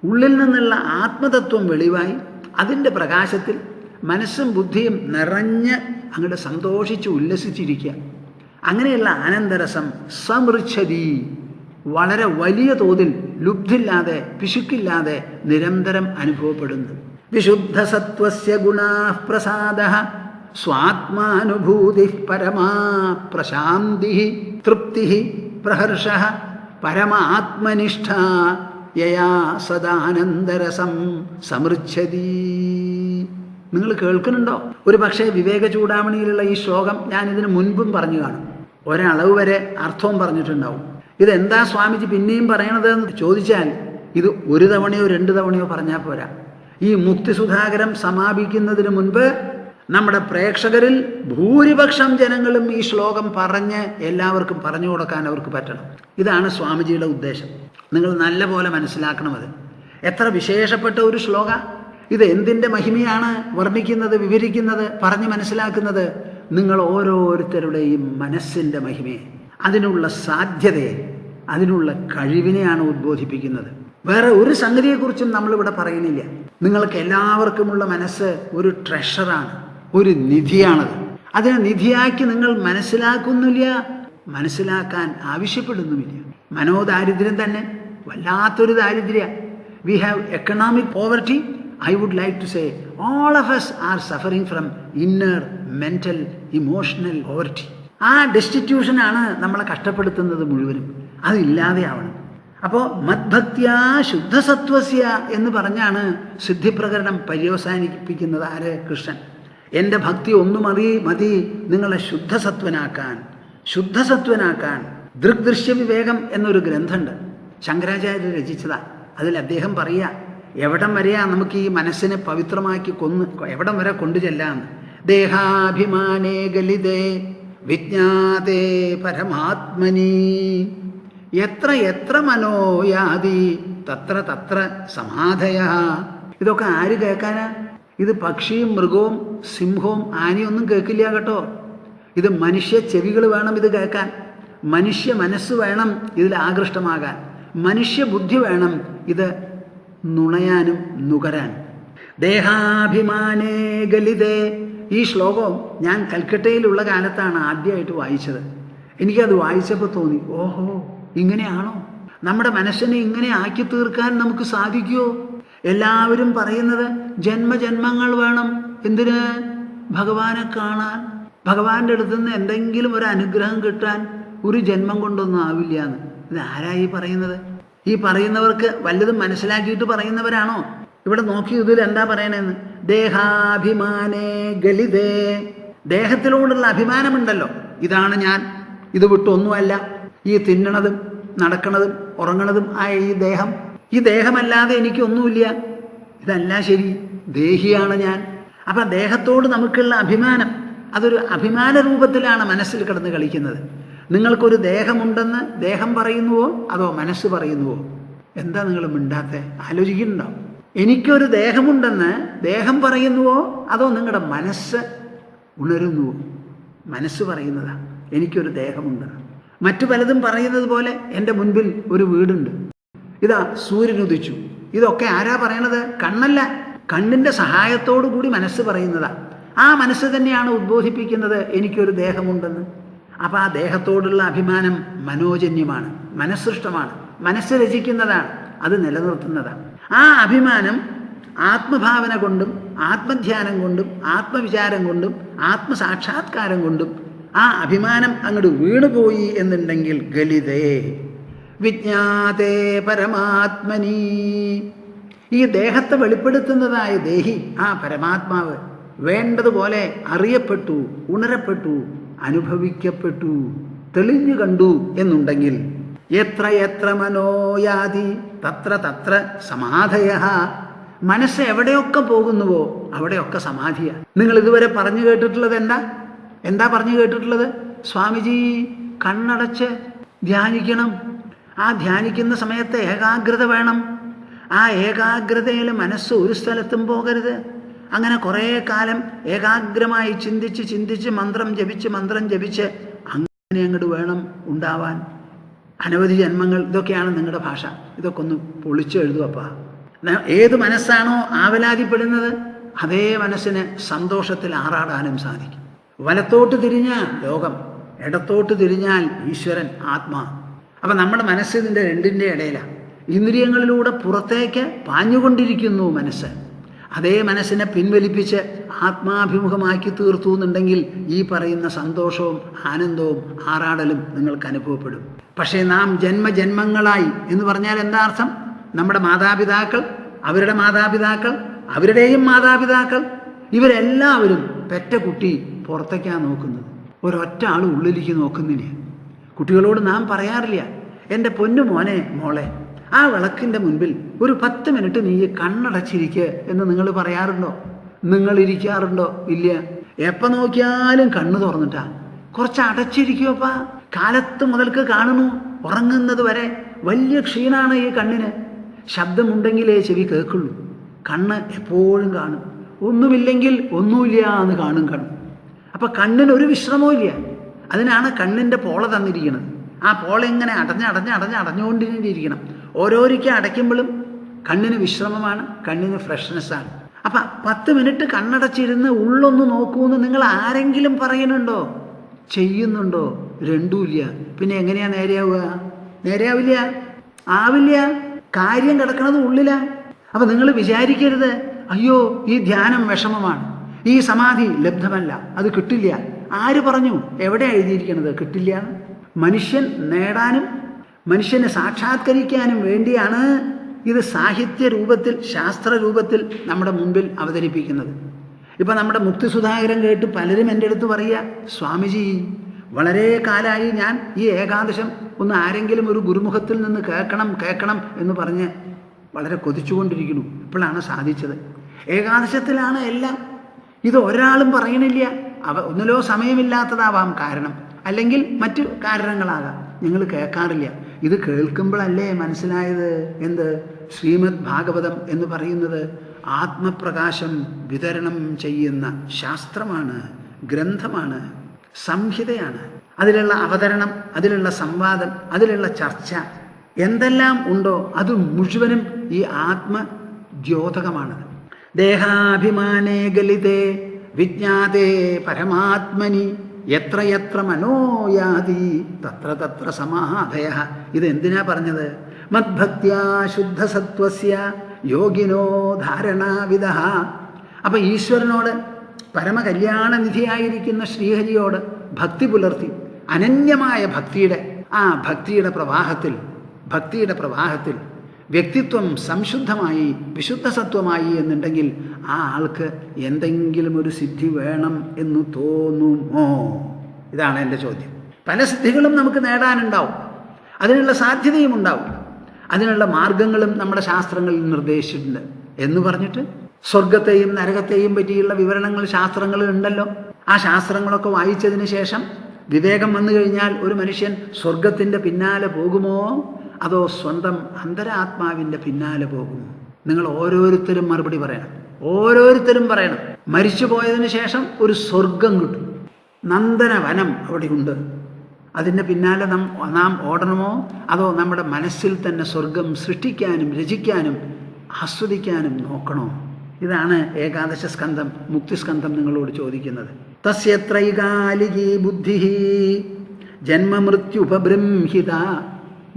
ഉള്ളിൽ നിന്നുള്ള ആത്മതത്വം വെളിവായി അതിൻ്റെ പ്രകാശത്തിൽ മനസ്സും ബുദ്ധിയും നിറഞ്ഞ് അങ്ങോട്ട് സന്തോഷിച്ച് ഉല്ലസിച്ചിരിക്കുക. അങ്ങനെയുള്ള ആനന്ദരസം സമൃച്ഛതി, വളരെ വലിയ തോതിൽ ലുബ്ധില്ലാതെ പിശുക്കില്ലാതെ നിരന്തരം അനുഭവപ്പെടുന്നു. വിശുദ്ധസത്വസ്യ ഗുണാഃ പ്രസാദഃ സ്വാത്മാനുഭൂതിഃ പരമാ പ്രശാന്തിഃ തൃപ്തിഃ പ്രഹർഷഃ പരമാത്മനിഷ്ഠ യയാ സദാനന്ദരസം സമൃച്ഛതി. നിങ്ങൾ കേൾക്കുന്നുണ്ടോ? ഒരു പക്ഷേ വിവേക ചൂടാമണിയിലുള്ള ഈ ശ്ലോകം ഞാൻ ഇതിന് മുൻപും പറഞ്ഞു കാണും, ഒരളവ് വരെ അർത്ഥവും പറഞ്ഞിട്ടുണ്ടാവും. ഇതെന്താ സ്വാമിജി പിന്നെയും പറയണത് എന്ന് ചോദിച്ചാൽ ഇത് ഒരു തവണയോ 2 തവണയോ പറഞ്ഞാൽ പോരാ. ഈ മുക്തിസുധാകരം സമാപിക്കുന്നതിന് മുൻപ് നമ്മുടെ പ്രേക്ഷകരിൽ ഭൂരിപക്ഷം ജനങ്ങളും ഈ ശ്ലോകം പറഞ്ഞ് എല്ലാവർക്കും പറഞ്ഞു കൊടുക്കാൻ അവർക്ക് പറ്റണം. ഇതാണ് സ്വാമിജിയുടെ ഉദ്ദേശം. നിങ്ങൾ നല്ല പോലെ മനസ്സിലാക്കണം. അത് എത്ര വിശേഷപ്പെട്ട ഒരു ശ്ലോക. ഇത് എന്തിൻ്റെ മഹിമയാണ് വർണ്ണിക്കുന്നത്, വിവരിക്കുന്നത്, പറഞ്ഞ് മനസ്സിലാക്കുന്നത്? നിങ്ങൾ ഓരോരുത്തരുടെയും മനസ്സിൻ്റെ മഹിമയെ, അതിനുള്ള സാധ്യതയെ, അതിനുള്ള കഴിവിനെയാണ് ഉദ്ബോധിപ്പിക്കുന്നത്. വേറെ ഒരു സംഗതിയെക്കുറിച്ചും നമ്മളിവിടെ പറയുന്നില്ല. നിങ്ങൾക്ക് എല്ലാവർക്കുമുള്ള മനസ്സ് ഒരു ട്രഷറാണ്, ഒരു നിധിയാണത്. അതിനെ നിധിയാക്കി നിങ്ങൾ മനസ്സിലാക്കുന്നില്ല, മനസ്സിലാക്കാൻ ആവശ്യപ്പെടുന്നുമില്ല. മനോദാരിദ്ര്യം തന്നെ വല്ലാത്തൊരു ദാരിദ്ര്യ. We have economic poverty. I would like to say all of us are suffering from inner mental emotional poverty. ആ ഡെസ്റ്റിറ്റ്യൂഷനാണ് നമ്മളെ കഷ്ടപ്പെടുത്തുന്നത് മുഴുവനും. അതില്ലാതെയാവണം. അപ്പോൾ മദ്ഭക്ത്യാ ശുദ്ധസത്വസ്യ എന്ന് പറഞ്ഞാണ് സിദ്ധിപ്രകരണം പര്യവസാനിപ്പിക്കുന്നത്. ആര്? കൃഷ്ണൻ. എൻ്റെ ഭക്തി ഒന്നു മതി നിങ്ങളെ ശുദ്ധസത്വനാക്കാൻ. ദൃഗ്ദൃശ്യ വിവേകം എന്നൊരു ഗ്രന്ഥമുണ്ട്, ശങ്കരാചാര്യർ രചിച്ചതാ. അതിൽ അദ്ദേഹം പറയുക, എവിടം വരെയാ നമുക്ക് ഈ മനസ്സിനെ പവിത്രമാക്കി എവിടം വരെ കൊണ്ടു ചെല്ലാന്ന്. ദേഹാഭിമാനേ ഗലിതേ വിജ്ഞാതേ പരമാത്മനി എത്ര മനോയാതി തത്ര സമാധയ. ഇതൊക്കെ ആര് കേൾക്കാനാ? ഇത് പക്ഷിയും മൃഗവും സിംഹവും ആനയൊന്നും കേൾക്കില്ല കേട്ടോ. ഇത് മനുഷ്യ ചെവികൾ വേണം ഇത് കേൾക്കാൻ. മനുഷ്യ മനസ്സ് വേണം ഇതിൽ ആകൃഷ്ടമാകാൻ. മനുഷ്യ ബുദ്ധി വേണം ഇത് നുണയാനും നുകരാൻ. ദേഹാഭിമാനേ ഗലിതേ. ഈ ശ്ലോകം ഞാൻ കൽക്കട്ടയിലുള്ള കാലത്താണ് ആദ്യമായിട്ട് വായിച്ചത്. എനിക്കത് വായിച്ചപ്പോൾ തോന്നി, ഓഹോ, ഇങ്ങനെയാണോ നമ്മുടെ മനസ്സിനെ ഇങ്ങനെ ആക്കി തീർക്കാൻ നമുക്ക് സാധിക്കുമോ? എല്ലാവരും പറയുന്നത് ജന്മജന്മങ്ങൾ വേണം. എന്തിന്? ഭഗവാനെ കാണാൻ, ഭഗവാന്റെ അടുത്ത് നിന്ന് എന്തെങ്കിലും ഒരു അനുഗ്രഹം കിട്ടാൻ ഒരു ജന്മം കൊണ്ടൊന്നും ആവില്ല എന്ന്. ഇത് ആരായി പറയുന്നത്? ഈ പറയുന്നവർക്ക് വല്ലതും മനസ്സിലാക്കിയിട്ട് പറയുന്നവരാണോ? ഇവിടെ നോക്കി ഇതിൽ എന്താ പറയണേന്ന്. ദേഹാഭിമാനേ ഗലിതേ. ദേഹത്തിലോടുള്ള അഭിമാനമുണ്ടല്ലോ, ഇതാണ് ഞാൻ, ഇത് വിട്ടൊന്നുമല്ല. ഈ തിന്നണതും നടക്കണതും ഉറങ്ങണതും ആയ ഈ ദേഹമല്ലാതെ എനിക്കൊന്നുമില്ല. ഇതല്ല ശരി, ദേഹിയാണ് ഞാൻ. അപ്പം ദേഹത്തോട് നമുക്കുള്ള അഭിമാനം, അതൊരു അഭിമാന രൂപത്തിലാണ് മനസ്സിൽ കിടന്ന് കളിക്കുന്നത്. നിങ്ങൾക്കൊരു ദേഹമുണ്ടെന്ന് ദേഹം പറയുന്നുവോ അതോ മനസ്സ് പറയുന്നുവോ? എന്താ നിങ്ങൾ മിണ്ടാത്തെ? ആലോചിക്കുന്നുണ്ടോ? എനിക്കൊരു ദേഹമുണ്ടെന്ന് ദേഹം പറയുന്നുവോ അതോ നിങ്ങളുടെ മനസ്സ് ഉണരുന്നുവോ? മനസ്സ് പറയുന്നതാ എനിക്കൊരു ദേഹമുണ്ടെന്ന്. മറ്റു പലതും പറയുന്നത് പോലെ എൻ്റെ മുൻപിൽ ഒരു വീടുണ്ട്, ഇതാ സൂര്യൻ ഉദിച്ചു. ഇതൊക്കെ ആരാ പറയണത്? കണ്ണല്ല. കണ്ണിൻ്റെ സഹായത്തോടു കൂടി മനസ്സ് പറയുന്നതാ. ആ മനസ്സ് തന്നെയാണ് ഉദ്ബോധിപ്പിക്കുന്നത് എനിക്കൊരു ദേഹമുണ്ടെന്ന്. അപ്പം ആ ദേഹത്തോടുള്ള അഭിമാനം മനോജന്യമാണ്, മനസ്സൃഷ്ടമാണ്, മനസ്സ് രചിക്കുന്നതാണ്, അത് നിലനിർത്തുന്നതാണ്. ആ അഭിമാനം ആത്മഭാവന കൊണ്ടും ആത്മധ്യാനം കൊണ്ടും ആത്മവിചാരം കൊണ്ടും ആത്മസാക്ഷാത്കാരം കൊണ്ടും ആ അഭിമാനം അങ്ങോട്ട് വീണുപോയി എന്നുണ്ടെങ്കിൽ ഗലിതേ വിജ്ഞാതേ പരമാത്മനി. ഈ ദേഹത്തെ വെളിപ്പെടുത്തുന്നതായ ദേഹി, ആ പരമാത്മാവ് വേണ്ടതുപോലെ അറിയപ്പെട്ടു, ഉണരപ്പെട്ടു, അനുഭവിക്കപ്പെട്ടു, തെളിഞ്ഞു കണ്ടു എന്നുണ്ടെങ്കിൽ എത്ര മനോയാതി തത്ര സമാധയ. മനസ്സ് എവിടെയൊക്കെ പോകുന്നുവോ അവിടെയൊക്കെ സമാധിയ. നിങ്ങൾ ഇതുവരെ പറഞ്ഞു കേട്ടിട്ടുള്ളത് എന്താ പറഞ്ഞു കേട്ടിട്ടുള്ളത്? സ്വാമിജി കണ്ണടച്ച് ധ്യാനിക്കണം. ആ ധ്യാനിക്കുന്ന സമയത്ത് ഏകാഗ്രത വേണം. ആ ഏകാഗ്രതയിൽ മനസ്സ് ഒരു സ്ഥലത്തും പോകരുത്. അങ്ങനെ കുറേ കാലം ഏകാഗ്രമായി ചിന്തിച്ച് മന്ത്രം ജപിച്ച് അങ്ങനെ അങ്ങോട്ട് വേണം ഉണ്ടാവാൻ. അനവധി ജന്മങ്ങൾ, ഇതൊക്കെയാണ് നിങ്ങളുടെ ഭാഷ. ഇതൊക്കെ ഒന്ന് പൊളിച്ചെഴുതുവപ്പാ. ഏത് മനസ്സാണോ ആവലാതിപ്പെടുന്നത് അതേ മനസ്സിന് സന്തോഷത്തിൽ ആറാടാനും സാധിക്കും. വലത്തോട്ട് തിരിഞ്ഞാൽ ലോകം, ഇടത്തോട്ട് തിരിഞ്ഞാൽ ഈശ്വരൻ, ആത്മാ. അപ്പം നമ്മുടെ മനസ്സ് ഇതിൻ്റെ രണ്ടിൻ്റെ ഇടയിലാണ്. ഇന്ദ്രിയങ്ങളിലൂടെ പുറത്തേക്ക് പാഞ്ഞുകൊണ്ടിരിക്കുന്നു മനസ്സ്. അതേ മനസ്സിനെ പിൻവലിപ്പിച്ച് ആത്മാഭിമുഖമാക്കി തീർത്തു എന്നുണ്ടെങ്കിൽ ഈ പറയുന്ന സന്തോഷവും ആനന്ദവും ആറാടലും നിങ്ങൾക്ക് അനുഭവപ്പെടും. പക്ഷേ നാം ജന്മജന്മങ്ങളായി എന്ന് പറഞ്ഞാൽ എന്താ അർത്ഥം? നമ്മുടെ മാതാപിതാക്കൾ, അവരുടെ മാതാപിതാക്കൾ, അവരുടെയും മാതാപിതാക്കൾ, ഇവരെല്ലാവരും പെറ്റ കുട്ടി പുറത്തേക്കാണ് നോക്കുന്നത്, ഒരൊറ്റ ആൾ ഉള്ളിലേക്ക് നോക്കുന്നില്ല. കുട്ടികളോട് നാം പറയാറില്ല, എൻ്റെ പൊന്നു മോനെ മോളെ, ആ വിളക്കിൻ്റെ മുൻപിൽ ഒരു 10 മിനിറ്റ് നീ കണ്ണടച്ചിരിക്കുക എന്ന് നിങ്ങൾ പറയാറുണ്ടോ? നിങ്ങൾ ഇരിക്കാറുണ്ടോ? ഇല്ല. എപ്പോൾ നോക്കിയാലും കണ്ണ് തുറന്നിട്ടാ. കുറച്ച് അടച്ചിരിക്കുവപ്പാ. കാലത്ത് മുതൽക്ക് കാണുന്നു, ഉറങ്ങുന്നത് വരെ വലിയ ക്ഷീണാണ് ഈ കണ്ണിന്. ശബ്ദമുണ്ടെങ്കിലേ ചെവി കേൾക്കുള്ളൂ. കണ്ണ് എപ്പോഴും കാണും. ഒന്നുമില്ലെങ്കിൽ ഒന്നുമില്ല എന്ന് കാണും കണ്ണ്. അപ്പം കണ്ണിനൊരു വിശ്രമവും ഇല്ല. അതിനാണ് കണ്ണിൻ്റെ പോള തന്നിരിക്കുന്നത്. ആ പോള ഇങ്ങനെ അടഞ്ഞുകൊണ്ടിരിക്കണം. ഓരോരിക്കൽ അടയ്ക്കുമ്പോഴും കണ്ണിന് വിശ്രമമാണ്, കണ്ണിന് ഫ്രഷ്നെസ്സാണ്. അപ്പം 10 മിനിറ്റ് കണ്ണടച്ചിരുന്ന് ഉള്ളൊന്ന് നോക്കൂന്ന് നിങ്ങൾ ആരെങ്കിലും പറയുന്നുണ്ടോ? ചെയ്യുന്നുണ്ടോ? രണ്ടുമില്ല. പിന്നെ എങ്ങനെയാ നേരെയാവുക? നേരെയാവില്ല, ആവില്ല. കാര്യം കിടക്കുന്നത് ഉള്ളിലാ. അപ്പം നിങ്ങൾ വിചാരിക്കരുത്, അയ്യോ ഈ ധ്യാനം വിഷമമാണ്, ഈ സമാധി ലബ്ധമല്ല, അത് കിട്ടില്ല. ആര് പറഞ്ഞു? എവിടെ എഴുതിയിരിക്കുന്നത് കിട്ടില്ല? മനുഷ്യൻ നേടാനും മനുഷ്യനെ സാക്ഷാത്കരിക്കാനും വേണ്ടിയാണ് ഇത് സാഹിത്യ രൂപത്തിൽ, ശാസ്ത്ര രൂപത്തിൽ നമ്മുടെ മുമ്പിൽ അവതരിപ്പിക്കുന്നത്. ഇപ്പം നമ്മുടെ മുക്തിസുധാകരൻ കേട്ട് പലരും എൻ്റെ അടുത്ത് പറയുക, സ്വാമിജി വളരെ കാലമായി ഞാൻ ഈ ഏകാദശം ഒന്ന് ആരെങ്കിലും ഒരു ഗുരുമുഖത്തിൽ നിന്ന് കേൾക്കണം എന്ന് പറഞ്ഞ് വളരെ കൊതിച്ചുകൊണ്ടിരിക്കുന്നു. ഇപ്പോഴാണ് സാധിച്ചത്. ഏകാദശത്തിലാണ് എല്ലാം. ഇത് ഒരാളും പറയണില്ല. ഒന്നിലോ സമയമില്ലാത്തതാവാം കാരണം, അല്ലെങ്കിൽ മറ്റു കാരണങ്ങളാകാം. നിങ്ങൾ കേൾക്കാറില്ല. ഇത് കേൾക്കുമ്പോഴല്ലേ മനസ്സിലായത് എന്ത്? ശ്രീമദ് ഭാഗവതം എന്ന് പറയുന്നത് ആത്മപ്രകാശം വിതരണം ചെയ്യുന്ന ശാസ്ത്രമാണ്, ഗ്രന്ഥമാണ്, സംഹിതയാണ്. അതിലുള്ള അവതരണം, അതിലുള്ള സംവാദം, അതിലുള്ള ചർച്ച, എന്തെല്ലാം ഉണ്ടോ അത് മുഴുവനും ഈ ആത്മദ്യോതകമാണ്. ദേഹാഭിമാനേ ഗലിതേ വിജ്ഞാതേ പരമാത്മനി എത്ര എത്ര മനോയാതി തത്ര തത്ര സമാധയഃ. ഇതെന്തിനാ പറഞ്ഞത്? മദ്ഭക്ത്യാ ശുദ്ധസത്വസ്യ യോഗിനോ ധാരണാവിദഃ. അപ്പം ഈശ്വരനോട്, പരമകല്യാണനിധിയായിരിക്കുന്ന ശ്രീഹരിയോട് ഭക്തി പുലർത്തി അനന്യമായ ഭക്തിയുടെ പ്രവാഹത്തിൽ വ്യക്തിത്വം സംശുദ്ധമായി വിശുദ്ധസത്വമായി എന്നുണ്ടെങ്കിൽ ആ ആൾക്ക് എന്തെങ്കിലും ഒരു സിദ്ധി വേണം എന്ന് തോന്നുമോ? ഇതാണ് എൻ്റെ ചോദ്യം. പല സിദ്ധികളും നമുക്ക് നേടാനുണ്ടാവും, അതിനുള്ള സാധ്യതയും ഉണ്ടാവും, അതിനുള്ള മാർഗങ്ങളും നമ്മുടെ ശാസ്ത്രങ്ങളിൽ നിർദ്ദേശിച്ചിട്ടുണ്ട്. എന്ന് പറഞ്ഞിട്ട് സ്വർഗത്തെയും നരകത്തെയും പറ്റിയുള്ള വിവരണങ്ങൾ ശാസ്ത്രങ്ങളിൽ ഉണ്ടല്ലോ. ആ ശാസ്ത്രങ്ങളൊക്കെ വായിച്ചതിന് ശേഷം വിവേകം വന്നു കഴിഞ്ഞാൽ ഒരു മനുഷ്യൻ സ്വർഗത്തിൻ്റെ പിന്നാലെ പോകുമോ അതോ സ്വന്തം അന്തരാത്മാവിൻ്റെ പിന്നാലെ പോകുമോ? നിങ്ങൾ ഓരോരുത്തരും മറുപടി പറയണം. ഓരോരുത്തരും പറയണം. മരിച്ചു പോയതിന് ശേഷം ഒരു സ്വർഗം കിട്ടും, നന്ദനവനം അവിടെയുണ്ട്. അതിൻ്റെ പിന്നാലെ നാം ഓടണമോ അതോ നമ്മുടെ മനസ്സിൽ തന്നെ സ്വർഗം സൃഷ്ടിക്കാനും രചിക്കാനും ആസ്വദിക്കാനും നോക്കണോ? ഇതാണ് ഏകാദശ സ്കന്ധം, മുക്തിസ്കന്ധം നിങ്ങളോട് ചോദിക്കുന്നത്. തസ്യത്രൈകാലികീ ബുദ്ധി ജന്മമൃത്യുപബൃംഹിത.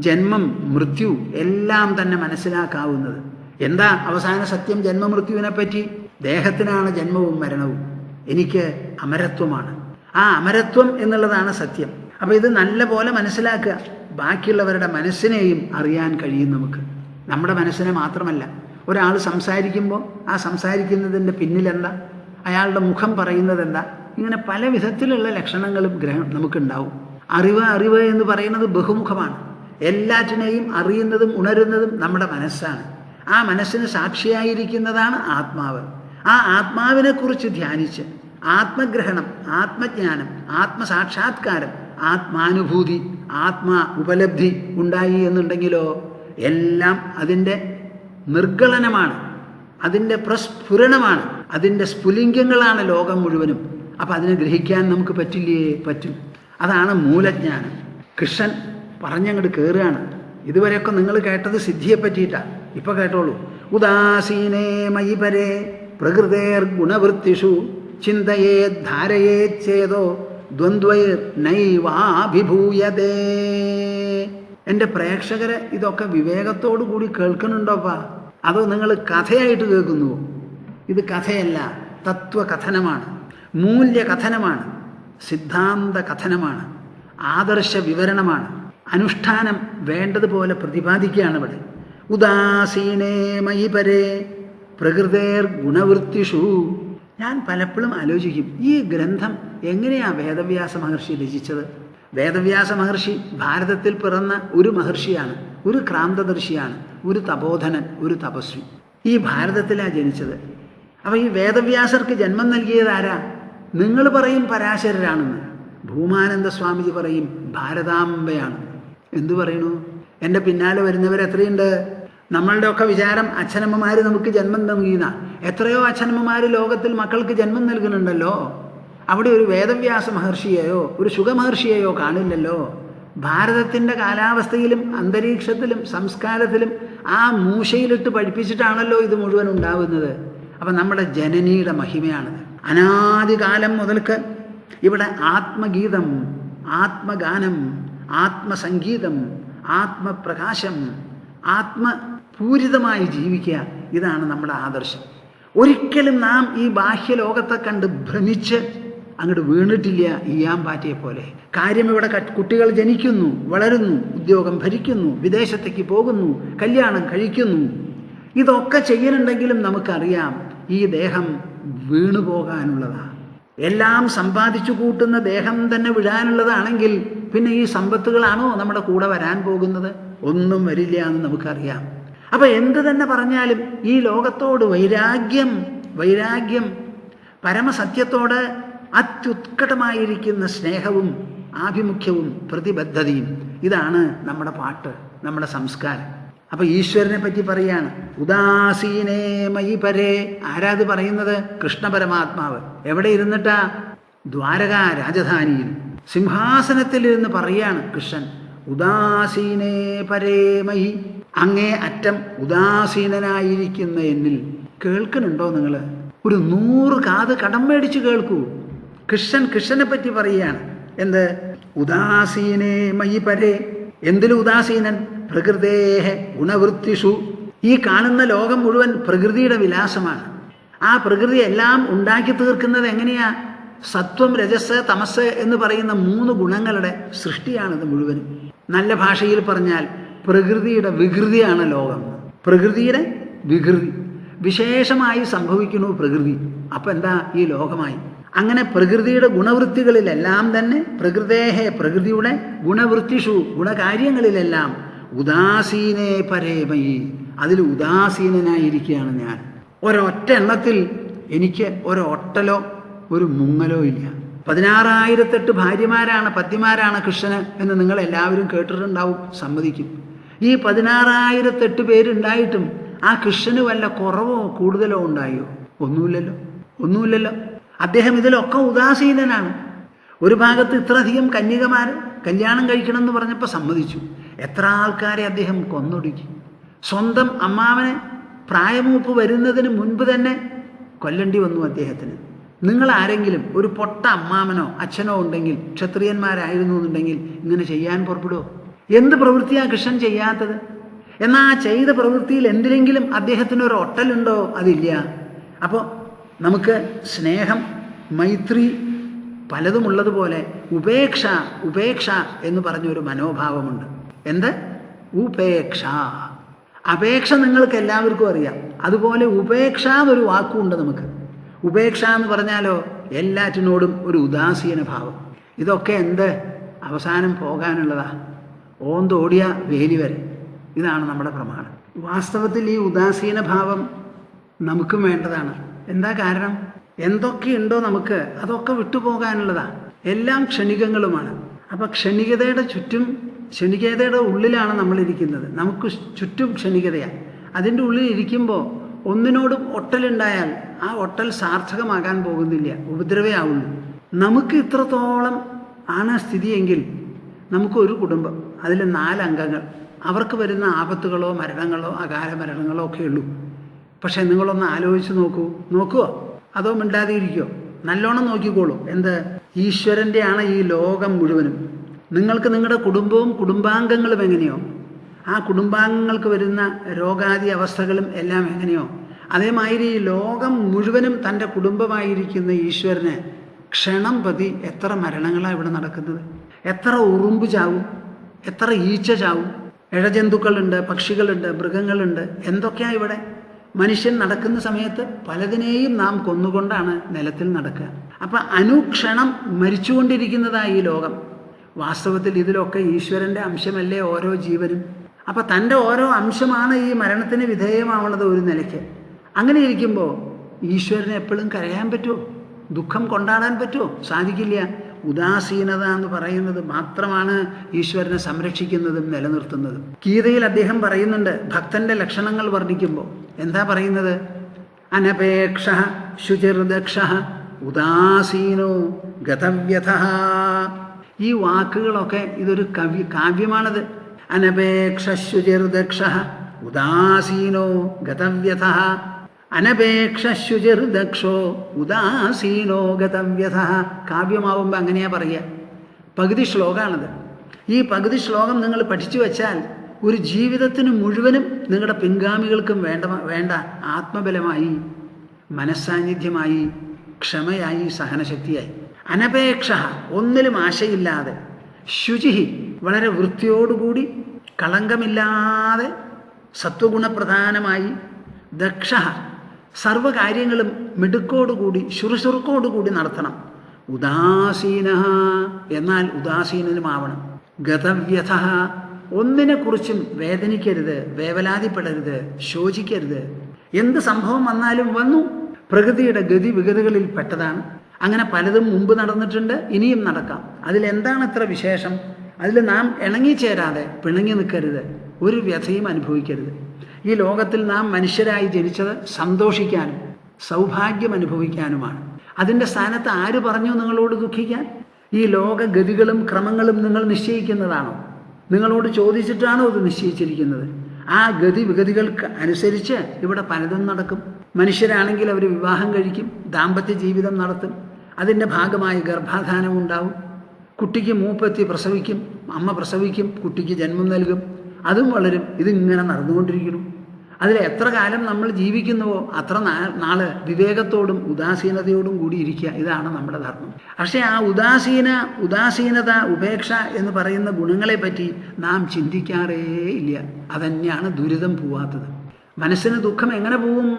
ജന്മം മൃത്യു എല്ലാം തന്നെ മനസ്സിലാക്കാവുന്നത്. എന്താ അവസാന സത്യം ജന്മമൃത്യുവിനെ പറ്റി? ദേഹത്തിനാണ് ജന്മവും മരണവും, എനിക്ക് അമരത്വമാണ്. ആ അമരത്വം എന്നുള്ളതാണ് സത്യം. അപ്പോൾ ഇത് നല്ല പോലെ മനസ്സിലാക്കുക. ബാക്കിയുള്ളവരുടെ മനസ്സിനെയും അറിയാൻ കഴിയും നമുക്ക്. നമ്മുടെ മനസ്സിനെ മാത്രമല്ല. ഒരാൾ സംസാരിക്കുമ്പോൾ ആ സംസാരിക്കുന്നതിൻ്റെ പിന്നിലെന്താ, അയാളുടെ മുഖം പറയുന്നത് എന്താ, ഇങ്ങനെ പല വിധത്തിലുള്ള ലക്ഷണങ്ങളും നമുക്കുണ്ടാവും. അറിവ് എന്ന് പറയുന്നത് ബഹുമുഖമാണ്. എല്ലാറ്റിനെയും അറിയുന്നതും ഉണരുന്നതും നമ്മുടെ മനസ്സാണ്. ആ മനസ്സിന് സാക്ഷിയായിരിക്കുന്നതാണ് ആത്മാവ്. ആ ആത്മാവിനെക്കുറിച്ച് ധ്യാനിച്ച് ആത്മഗ്രഹണം, ആത്മജ്ഞാനം, ആത്മസാക്ഷാത്കാരം, ആത്മാനുഭൂതി, ആത്മാ ഉപലബ്ധി ഉണ്ടായി എന്നുണ്ടെങ്കിലോ എല്ലാം അതിൻ്റെ നിർഗളനമാണ്, അതിൻ്റെ പ്രസ്ഫുരണമാണ്, അതിൻ്റെ സ്ഫുലിംഗങ്ങളാണ് ലോകം മുഴുവനും. അപ്പം അതിനെ ഗ്രഹിക്കാൻ നമുക്ക് പറ്റില്ലേ? പറ്റും. അതാണ് മൂലജ്ഞാനം. കൃഷ്ണൻ പറഞ്ഞങ്ങോട്ട് കയറുകയാണ്. ഇതുവരെയൊക്കെ നിങ്ങൾ കേട്ടത് സിദ്ധിയെ പറ്റിയിട്ടാണ്. ഇപ്പോൾ കേട്ടോളൂ. ഉദാസീനേ മയി പരേ പ്രകൃതേർഗുണവൃത്തിഷു ചിന്തയേത് ധാരയേച്ഛേദോ ദ്വന്ദ്വൈർ നൈവാഭിഭൂയതേ. എൻ്റെ പ്രേക്ഷകരെ ഇതൊക്കെ വിവേകത്തോടു കൂടി കേൾക്കുന്നുണ്ടോപ്പാ? അതോ നിങ്ങൾ കഥയായിട്ട് കേൾക്കുന്നുവോ? ഇത് കഥയല്ല, തത്വകഥനമാണ്, മൂല്യകഥനമാണ്, സിദ്ധാന്ത കഥനമാണ്, ആദർശ വിവരണമാണ്. അനുഷ്ഠാനം വേണ്ടതുപോലെ പ്രതിപാദിക്കുകയാണ് ഇവിടെ. ഉദാസീനേ മയി പരേ പ്രകൃതേർ ഗുണവൃത്തിഷു. ഞാൻ പലപ്പോഴും ആലോചിക്കും, ഈ ഗ്രന്ഥം എങ്ങനെയാണ് വേദവ്യാസ മഹർഷി രചിച്ചത്? വേദവ്യാസ മഹർഷി ഭാരതത്തിൽ പിറന്ന ഒരു മഹർഷിയാണ്, ഒരു ക്രാന്തദർശിയാണ്, ഒരു തപോധനൻ, ഒരു തപസ്വി. ഈ ഭാരതത്തിലാണ് ജനിച്ചത്. അപ്പോൾ ഈ വേദവ്യാസർക്ക് ജന്മം നൽകിയത് ആരാ? നിങ്ങൾ പറയും പരാശരരാണെന്ന്, ഭൂമാനന്ദ സ്വാമിജി പറയും ഭാരതാംബയാണ്. എന്തു പറയുന്നു? എൻ്റെ പിന്നാലെ വരുന്നവരെത്രയുണ്ട്? നമ്മളുടെയൊക്കെ വിചാരം അച്ഛനമ്മമാർ നമുക്ക് ജന്മം നൽകിയെന്ന. എത്രയോ അച്ഛനമ്മമാർ ലോകത്തിൽ മക്കൾക്ക് ജന്മം നൽകുന്നുണ്ടല്ലോ. അവിടെ ഒരു വേദവ്യാസ മഹർഷിയെയോ ഒരു ശുഗമഹർഷിയെയോ കാണില്ലല്ലോ. ഭാരതത്തിൻ്റെ കാലാവസ്ഥയിലും അന്തരീക്ഷത്തിലും സംസ്കാരത്തിലും ആ മൂശയിലിട്ട് പഠിപ്പിച്ചിട്ടാണല്ലോ ഇത് മുഴുവൻ ഉണ്ടാവുന്നത്. അപ്പം നമ്മുടെ ജനനിയുടെ മഹിമയാണത്. അനാദികാലം മുതൽക്ക് ഇവിടെ ആത്മഗീതം, ആത്മഗാനം, ആത്മസംഗീതം, ആത്മപ്രകാശം, ആത്മപൂരിതമായി ജീവിക്കുക, ഇതാണ് നമ്മുടെ ആദർശം. ഒരിക്കലും നാം ഈ ബാഹ്യലോകത്തെ കണ്ട് ഭ്രമിച്ച് അങ്ങോട്ട് വീണിട്ടില്ല ഈയാമ്പാറ്റയെ പോലെ. കാര്യം ഇവിടെ കുട്ടികൾ ജനിക്കുന്നു, വളരുന്നു, ഉദ്യോഗം ഭരിക്കുന്നു, വിദേശത്തേക്ക് പോകുന്നു, കല്യാണം കഴിക്കുന്നു. ഇതൊക്കെ ചെയ്യുന്നുണ്ടെങ്കിലും നമുക്കറിയാം ഈ ദേഹം വീണുപോകാനുള്ളതാണ്. എല്ലാം സമ്പാദിച്ചു കൂട്ടുന്ന ദേഹം തന്നെ വിടാനുള്ളതാണെങ്കിൽ പിന്നെ ഈ സമ്പത്തുകളാണോ നമ്മുടെ കൂടെ വരാൻ പോകുന്നത്? ഒന്നും വരില്ല എന്ന് നമുക്കറിയാം. അപ്പം എന്ത് തന്നെ പറഞ്ഞാലും ഈ ലോകത്തോട് വൈരാഗ്യം, പരമസത്യത്തോട് അത്യുത്കടമായിരിക്കുന്ന സ്നേഹവും ആഭിമുഖ്യവും പ്രതിബദ്ധതയും, ഇതാണ് നമ്മുടെ പാട്ട്, നമ്മുടെ സംസ്കാരം. അപ്പം ഈശ്വരനെ പറ്റി പറയാണ്, ഉദാസീനേ മയി പരേ. ആരാത് പറയുന്നത്? കൃഷ്ണ പരമാത്മാവ്. എവിടെ ഇരുന്നിട്ടാ? ദ്വാരക രാജധാനിയിൽ സിംഹാസനത്തിലിരുന്ന് പറയാണ് കൃഷ്ണൻ, ഉദാസീനേ പരേ മയി. അങ്ങേ അറ്റം ഉദാസീനനായിരിക്കുന്ന എന്നിൽ. കേൾക്കുന്നുണ്ടോ നിങ്ങൾ? ഒരു 100 കാത് കടം മേടിച്ച് കേൾക്കൂ. കൃഷ്ണനെ പറ്റി പറയുകയാണ്. എന്ത്? ഉദാസീനേ മയി പരേ. എന്തിലും ഉദാസീനൻ? പ്രകൃതേഹ ഗുണവൃത്തിഷു. ഈ കാണുന്ന ലോകം മുഴുവൻ പ്രകൃതിയുടെ വിലാസമാണ്. ആ പ്രകൃതി എല്ലാം ഉണ്ടാക്കി തീർക്കുന്നത് എങ്ങനെയാ? സത്വം, രജസ്, തമസ് എന്ന് പറയുന്ന 3 ഗുണങ്ങളുടെ സൃഷ്ടിയാണിത് മുഴുവനും. നല്ല ഭാഷയിൽ പറഞ്ഞാൽ പ്രകൃതിയുടെ വികൃതിയാണ് ലോകം. പ്രകൃതിയുടെ വികൃതി വിശേഷമായി സംഭവിക്കുന്നു പ്രകൃതി. അപ്പം എന്താ? ഈ ലോകമായി. അങ്ങനെ പ്രകൃതിയുടെ ഗുണവൃത്തികളിലെല്ലാം തന്നെ പ്രകൃതിയുടെ ഗുണവൃത്തിഷു, ഗുണകാര്യങ്ങളിലെല്ലാം ഉദാസീനേ പരേമയി, അതിൽ ഉദാസീനനായിരിക്കുകയാണ് ഞാൻ. ഒരൊറ്റ എണ്ണത്തിൽ എനിക്ക് ഒരൊട്ടലോ ഒരു മുങ്ങലോ ഇല്ല. 16,008 ഭാര്യമാരാണ്, പത്നിമാരാണ് കൃഷ്ണന് എന്ന് നിങ്ങൾ എല്ലാവരും കേട്ടിട്ടുണ്ടാവും, സമ്മതിക്കും. ഈ 16,008 പേരുണ്ടായിട്ടും ആ കൃഷ്ണന് വല്ല കുറവോ കൂടുതലോ ഉണ്ടായോ? ഒന്നുമില്ലല്ലോ. അദ്ദേഹം ഇതിലൊക്കെ ഉദാസീനനാണ്. ഒരു ഭാഗത്ത് ഇത്രയധികം കന്യകമാർ കല്യാണം കഴിക്കണം എന്ന് പറഞ്ഞപ്പോൾ സമ്മതിച്ചു. എത്ര ആൾക്കാരെ അദ്ദേഹം കൊന്നൊടുക്കി. സ്വന്തം അമ്മാവനെ പ്രായമൂപ്പ് വരുന്നതിന് മുൻപ് തന്നെ കൊല്ലേണ്ടി വന്നു അദ്ദേഹത്തിന്. നിങ്ങൾ ആരെങ്കിലും ഒരു പൊട്ട അമ്മാവനോ അച്ഛനോ ഉണ്ടെങ്കിൽ, ക്ഷത്രിയന്മാരായിരുന്നു എന്നുണ്ടെങ്കിൽ ഇങ്ങനെ ചെയ്യാൻ പുറപ്പെടുമോ? എന്ത് പ്രവൃത്തിയാണ് കൃഷ്ണൻ ചെയ്യാത്തത്? എന്നാൽ ആ ചെയ്ത പ്രവൃത്തിയിൽ എന്തിലെങ്കിലും അദ്ദേഹത്തിന് ഒരു ഒട്ടലുണ്ടോ? അതില്ല. അപ്പോൾ നമുക്ക് സ്നേഹം, മൈത്രി പലതുമുള്ളതുപോലെ ഉപേക്ഷ എന്ന് പറഞ്ഞൊരു മനോഭാവമുണ്ട്. എന്ത്? ഉപേക്ഷ. അപേക്ഷ നിങ്ങൾക്ക് എല്ലാവർക്കും അറിയാം. അതുപോലെ ഉപേക്ഷ എന്നൊരു വാക്കുമുണ്ട് നമുക്ക്. ഉപേക്ഷ എന്ന് പറഞ്ഞാലോ എല്ലാറ്റിനോടും ഒരു ഉദാസീന ഭാവം. ഇതൊക്കെ എന്ത്? അവസാനം പോകാനുള്ളതാ. ഓന്തോടിയ വേലി വരെ. ഇതാണ് നമ്മുടെ പ്രമാണം. വാസ്തവത്തിൽ ഈ ഉദാസീന ഭാവം നമുക്കും വേണ്ടതാണ്. എന്താ കാരണം? എന്തൊക്കെയുണ്ടോ നമുക്ക് അതൊക്കെ വിട്ടുപോകാനുള്ളതാ. എല്ലാം ക്ഷണികങ്ങളുമാണ്. അപ്പം ക്ഷണികതയുടെ ഉള്ളിലാണ് നമ്മളിരിക്കുന്നത്. നമുക്ക് ചുറ്റും ക്ഷണികതയാണ്. അതിൻ്റെ ഉള്ളിൽ ഇരിക്കുമ്പോൾ ഒന്നിനോടും ഒട്ടലുണ്ടായാൽ ആ ഒട്ടൽ സാർത്ഥകമാകാൻ പോകുന്നില്ല, ഉപദ്രവേ ആവുള്ളൂ. നമുക്ക് ഇത്രത്തോളം ആണ് സ്ഥിതിയെങ്കിൽ നമുക്കൊരു കുടുംബം, അതിൽ 4 അംഗങ്ങൾ, അവർക്ക് വരുന്ന ആപത്തുകളോ മരണങ്ങളോ അകാല മരണങ്ങളോ ഒക്കെ ഉള്ളൂ. പക്ഷെ നിങ്ങളൊന്ന് ആലോചിച്ച് നോക്കുവോ അതോ മിണ്ടാതിരിക്കുമോ? നല്ലോണം നോക്കിക്കോളൂ. എന്ത്? ഈശ്വരൻ്റെയാണ് ഈ ലോകം മുഴുവനും. നിങ്ങൾക്ക് നിങ്ങളുടെ കുടുംബവും കുടുംബാംഗങ്ങളും എങ്ങനെയോ, ആ കുടുംബാംഗങ്ങൾക്ക് വരുന്ന രോഗാദി അവസ്ഥകളും എല്ലാം എങ്ങനെയോ, അതേമാതിരി ഈ ലോകം മുഴുവനും തൻ്റെ കുടുംബമായിരിക്കുന്ന ഈശ്വരന് ക്ഷണം പ്രതി എത്ര മരണങ്ങളാണ് ഇവിടെ നടക്കുന്നത്. എത്ര ഉറുമ്പ് ചാവും, എത്ര ഈച്ച ചാവും, ഇഴജന്തുക്കളുണ്ട്, പക്ഷികളുണ്ട്, മൃഗങ്ങളുണ്ട്, എന്തൊക്കെയാണ് ഇവിടെ. മനുഷ്യൻ നടക്കുന്ന സമയത്ത് പലതിനെയും നാം കൊന്നുകൊണ്ടാണ് നിലത്തിൽ നടക്കുക. അപ്പം അനുക്ഷണം മരിച്ചുകൊണ്ടിരിക്കുന്നതായി ഈ ലോകം. വാസ്തവത്തിൽ ഇതിലൊക്കെ ഈശ്വരൻ്റെ അംശമല്ലേ ഓരോ ജീവനും. അപ്പം തൻ്റെ ഓരോ അംശമാണ് ഈ മരണത്തിന് വിധേയമാവുന്നത് ഒരു നിലയ്ക്ക്. അങ്ങനെ ഇരിക്കുമ്പോൾ ഈശ്വരനെ എപ്പോഴും കരയാൻ പറ്റുമോ? ദുഃഖം കൊണ്ടാടാൻ പറ്റുമോ? സാധിക്കില്ല. ഉദാസീനത എന്ന് പറയുന്നത് മാത്രമാണ് ഈശ്വരനെ സംരക്ഷിക്കുന്നതും നിലനിർത്തുന്നതും. ഗീതയിൽ അദ്ദേഹം പറയുന്നുണ്ട്, ഭക്തന്റെ ലക്ഷണങ്ങൾ വർണ്ണിക്കുമ്പോൾ എന്താ പറയുന്നത്? അനപേക്ഷ ശുചിർദക്ഷ ഉദാസീനോ ഗതവ്യഥ. ഈ വാക്കുകളൊക്കെ ഇതൊരു കാവ്യമാണത്. അനപേക്ഷ ശുചിർദക്ഷ ഉദാസീനോ ഗതവ്യഥ. അനപേക്ഷ ശുചിർദക്ഷോ ഉദാസീനോ ഗതവ്യഥ. കാവ്യമാവുമ്പോൾ അങ്ങനെയാ പറയുക. പകുതി ശ്ലോകമാണത്. ഈ പകുതി ശ്ലോകം നിങ്ങൾ പഠിച്ചു വച്ചാൽ ഒരു ജീവിതത്തിന് മുഴുവനും നിങ്ങളുടെ പിൻഗാമികൾക്കും വേണ്ട ആത്മബലമായി, മനസ്സാന്നിധ്യമായി, ക്ഷമയായി, സഹനശക്തിയായി. അനപേക്ഷ ഒന്നിലും ആശയില്ലാതെ, ശുചി വളരെ വൃത്തിയോടുകൂടി കളങ്കമില്ലാതെ സത്വഗുണപ്രധാനമായി, ദക്ഷ സർവകാര്യങ്ങളും മിടുക്കോടുകൂടി ശുറുശുറുക്കോടുകൂടി നടത്തണം. ഉദാസീന എന്നാൽ ഉദാസീനനുമാവണം. ഗതവ്യഥ ഒന്നിനെക്കുറിച്ചും വേദനിക്കരുത്, വേവലാതിപ്പെടരുത്, ശോചിക്കരുത്. എന്ത് സംഭവം വന്നാലും വന്നു, പ്രകൃതിയുടെ ഗതിവിഗതികളിൽ പെട്ടതാണ്. അങ്ങനെ പലതും മുമ്പ് നടന്നിട്ടുണ്ട്, ഇനിയും നടക്കാം. അതിലെന്താണ് ഇത്ര വിശേഷം? അതിൽ നാം ഇണങ്ങിച്ചേരാതെ പിണങ്ങി നിൽക്കരുത്, ഒരു വ്യഥയും അനുഭവിക്കരുത്. ഈ ലോകത്തിൽ നാം മനുഷ്യരായി ജനിച്ചത് സന്തോഷിക്കാനും സൗഭാഗ്യം അനുഭവിക്കാനുമാണ്. അതിൻ്റെ സ്ഥാനത്ത് ആര് പറഞ്ഞു നിങ്ങളോട് ദുഃഖിക്കാൻ? ഈ ലോകഗതികളും ക്രമങ്ങളും നിങ്ങൾ നിശ്ചയിക്കുന്നതാണോ? നിങ്ങളോട് ചോദിച്ചിട്ടാണോ ഇത് നിശ്ചയിച്ചിരിക്കുന്നത്? ആ ഗതിവിഗതികൾക്ക് അനുസരിച്ച് ഇവിടെ പലതും നടക്കും. മനുഷ്യരാണെങ്കിൽ അവർ വിവാഹം കഴിക്കും, ദാമ്പത്യ ജീവിതം നടത്തും, അതിൻ്റെ ഭാഗമായി ഗർഭാധാനം ഉണ്ടാവും, കുട്ടിക്ക് മൂപ്പെത്തി പ്രസവിക്കും, അമ്മ പ്രസവിക്കും, കുട്ടിക്ക് ജന്മം നൽകും, അതും വളരും. ഇതിങ്ങനെ നടന്നുകൊണ്ടിരിക്കുന്നു. അതിൽ എത്ര കാലം നമ്മൾ ജീവിക്കുന്നുവോ അത്ര നാള് വിവേകത്തോടും ഉദാസീനതയോടും കൂടി ഇരിക്കുക. ഇതാണ് നമ്മുടെ ധർമ്മം. പക്ഷേ ആ ഉദാസീനത, ഉപേക്ഷ എന്ന് പറയുന്ന ഗുണങ്ങളെ പറ്റി നാം ചിന്തിക്കാറേ ഇല്ല. അതന്നെയാണ് ദുരിതം പോവാത്തത്. മനസ്സിന് ദുഃഖം എങ്ങനെ പോവും?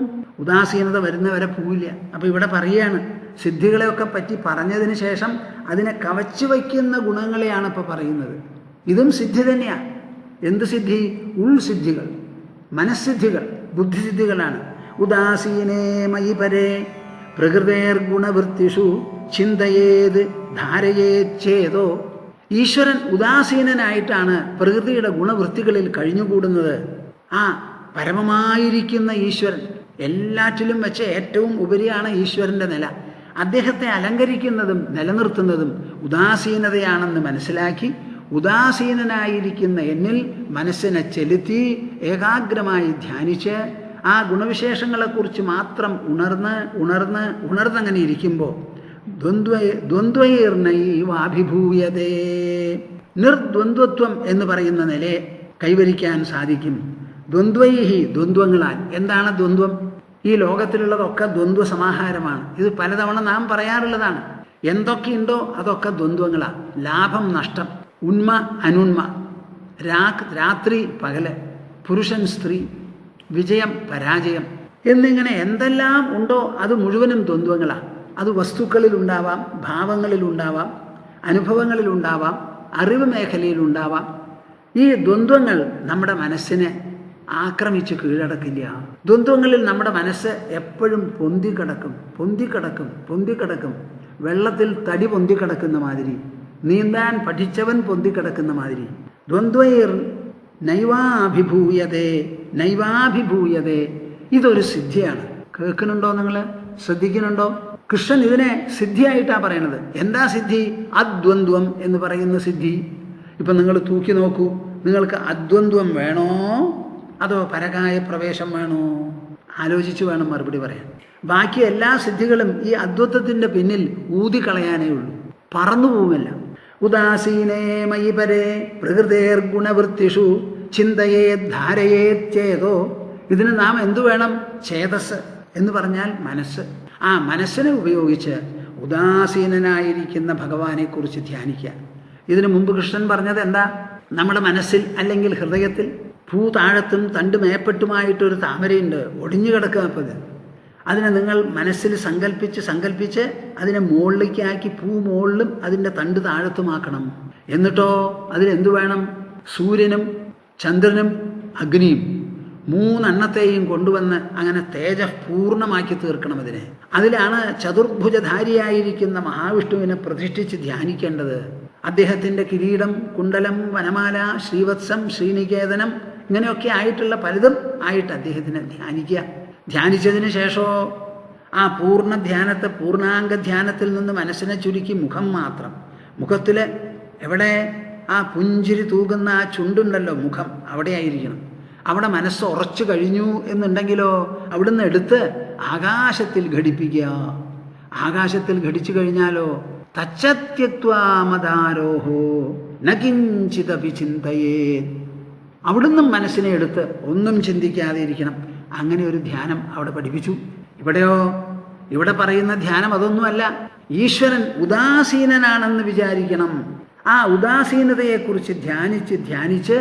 ഉദാസീനത വരുന്നവരെ പോവില്ല. അപ്പം ഇവിടെ പറയുകയാണ്, സിദ്ധികളെയൊക്കെ പറ്റി പറഞ്ഞതിന് ശേഷം അതിനെ കവച്ചു വയ്ക്കുന്ന ഗുണങ്ങളെയാണ് ഇപ്പോൾ പറയുന്നത്. ഇതും സിദ്ധി തന്നെയാണ്. എന്ത് സിദ്ധി? ഉൾസിദ്ധികൾ, മനസ്സിദ്ധികൾ, ബുദ്ധിസിദ്ധികളാണ്. ഉദാസീനേ മയി പരേ പ്രകൃതേർ ഗുണവൃത്തിഷു ചിന്തയേത് ധാരയേച്ഛേദോ. ഈശ്വരൻ ഉദാസീനനായിട്ടാണ് പ്രകൃതിയുടെ ഗുണവൃത്തികളിൽ കഴിഞ്ഞുകൂടുന്നത്. ആ പരമമായിരിക്കുന്ന ഈശ്വരൻ, എല്ലാറ്റിലും വെച്ച് ഏറ്റവും ഉപരിയാണ് ഈശ്വരൻ്റെ നില. അദ്ദേഹത്തെ അലങ്കരിക്കുന്നതും നിലനിർത്തുന്നതും ഉദാസീനതയാണെന്ന് മനസ്സിലാക്കി ഉദാസീനനായിരിക്കുന്ന എന്നിൽ മനസ്സിനെ ചെലുത്തി ഏകാഗ്രമായി ധ്യാനിച്ച് ആ ഗുണവിശേഷങ്ങളെക്കുറിച്ച് മാത്രം ഉണർന്നങ്ങനെ ഇരിക്കുമ്പോൾ ദ്വന്ദ്വൈർനൈവാഭിഭൂയതേ, നിർദ്വന്ദ്വത്വം എന്ന് പറയുന്ന നിലയെ കൈവരിക്കാൻ സാധിക്കും. ദ്വന്ദ്വൈഹി, ദ്വന്ദ്വങ്ങളാൽ. എന്താണ് ദ്വന്ദ്വം? ഈ ലോകത്തിലുള്ളതൊക്കെ ദ്വന്ദ്വ സമാഹാരമാണ്. ഇത് പലതവണ നാം പറയാറുള്ളതാണ്. എന്തൊക്കെയുണ്ടോ അതൊക്കെ ദ്വന്ദ്വങ്ങളാണ്. ലാഭം നഷ്ടം, ഉന്മ അനുന്മ, രാത്രി പകല്, പുരുഷൻ സ്ത്രീ, വിജയം പരാജയം എന്നിങ്ങനെ എന്തെല്ലാം ഉണ്ടോ അത് മുഴുവനും ദ്വന്ദ്വങ്ങളാണ്. അത് വസ്തുക്കളിലുണ്ടാവാം, ഭാവങ്ങളിലുണ്ടാവാം, അനുഭവങ്ങളിലുണ്ടാവാം, അറിവ് മേഖലയിലുണ്ടാവാം. ഈ ദ്വന്ദ്വങ്ങൾ നമ്മുടെ മനസ്സിനെ ആക്രമിച്ച് കീഴടക്കില്ല. ദ്വന്ദ്വങ്ങളിൽ നമ്മുടെ മനസ്സ് എപ്പോഴും പൊന്തിക്കിടക്കും. വെള്ളത്തിൽ തടി പൊന്തിക്കിടക്കുന്ന മാതിരി, നീന്താൻ പഠിച്ചവൻ പൊന്തിക്കിടക്കുന്ന മാതിരി. ദ്വന്ദ്വൈർ നൈവാഭിഭൂയതേ. ഇതൊരു സിദ്ധിയാണ്. കേൾക്കുന്നുണ്ടോ? നിങ്ങൾ ശ്രദ്ധിക്കുന്നുണ്ടോ? കൃഷ്ണൻ ഇതിനെ സിദ്ധിയായിട്ടാണ് പറയണത്. എന്താ സിദ്ധി? അദ്വന്ദ്വം എന്ന് പറയുന്ന സിദ്ധി. ഇപ്പം നിങ്ങൾ തൂക്കി നോക്കൂ. നിങ്ങൾക്ക് അദ്വന്ദ്വം വേണോ അതോ പരകായ പ്രവേശം വേണോ? ആലോചിച്ച് വേണം മറുപടി പറയാൻ. ബാക്കി എല്ലാ സിദ്ധികളും ഈ അദ്വൈതത്തിൻ്റെ പിന്നിൽ ഊതിക്കളയാനേ ഉള്ളൂ, പറന്നു പോവുമല്ല. ഉദാസീനേ മയി പരേ പ്രകൃതേർ ഗുണവൃത്തിഷു ചിന്തയേ ധാരയേ ചേതോ. ഇതിന് നാം എന്തു വേണം? ചേതസ് എന്ന് പറഞ്ഞാൽ മനസ്സ്. ആ മനസ്സിനെ ഉപയോഗിച്ച് ഉദാസീനനായിരിക്കുന്ന ഭഗവാനെക്കുറിച്ച് ധ്യാനിക്കുക. ഇതിനു മുമ്പ് കൃഷ്ണൻ പറഞ്ഞത് എന്താ? നമ്മുടെ മനസ്സിൽ അല്ലെങ്കിൽ ഹൃദയത്തിൽ ഭൂതാഴത്തും തണ്ട് മേപ്പെട്ടുമായിട്ടൊരു താമരയുണ്ട്, ഒടിഞ്ഞു കിടക്കുക. അപ്പോൾ അതിനെ നിങ്ങൾ മനസ്സിൽ സങ്കല്പിച്ച് അതിനെ മുകളിലേക്കാക്കി പൂ മുകളിലും അതിൻ്റെ തണ്ട് താഴത്തുമാക്കണം. എന്നിട്ടോ അതിലെന്തു വേണം? സൂര്യനും ചന്ദ്രനും അഗ്നിയും മൂന്നെണ്ണത്തെയും കൊണ്ടുവന്ന് അങ്ങനെ തേജപൂർണമാക്കി തീർക്കണം അതിനെ. അതിലാണ് ചതുർഭുജധാരിയായിരിക്കുന്ന മഹാവിഷ്ണുവിനെ പ്രതിഷ്ഠിച്ച് ധ്യാനിക്കേണ്ടത്. അദ്ദേഹത്തിൻ്റെ കിരീടം, കുണ്ടലം, വനമാല, ശ്രീവത്സം, ശ്രീനികേതനം ഇങ്ങനെയൊക്കെ ആയിട്ടുള്ള പലതും ആയിട്ട് അദ്ദേഹത്തിനെ ധ്യാനിക്കുക. ധ്യാനിച്ചതിന് ശേഷമോ ആ പൂർണ്ണ ധ്യാനത്തെ, പൂർണ്ണാംഗ ധ്യാനത്തിൽ നിന്ന് മനസ്സിനെ ചുരുക്കി മുഖം മാത്രം. മുഖത്തിൽ എവിടെ? ആ പുഞ്ചിരി തൂകുന്ന ആ ചുണ്ടുണ്ടല്ലോ, മുഖം അവിടെ ആയിരിക്കണം. അവിടെ മനസ്സ് ഉറച്ചു കഴിഞ്ഞു എന്നുണ്ടെങ്കിലോ അവിടുന്ന് എടുത്ത് ആകാശത്തിൽ ഘടിപ്പിക്കുക. ആകാശത്തിൽ ഘടിച്ചു കഴിഞ്ഞാലോ തച്ചത്യക്വാമദാരോഹോ നകിഞ്ചിതപി ചിന്തയേ. അവിടുന്ന് മനസ്സിനെ എടുത്ത് ഒന്നും ചിന്തിക്കാതെ ഇരിക്കണം. അങ്ങനെ ഒരു ധ്യാനം അവിടെ പഠിപ്പിച്ചു. ഇവിടെയോ? ഇവിടെ പറയുന്ന ധ്യാനം അതൊന്നുമല്ല. ഈശ്വരൻ ഉദാസീനനാണെന്ന് വിചാരിക്കണം. ആ ഉദാസീനതയെക്കുറിച്ച് ധ്യാനിച്ച്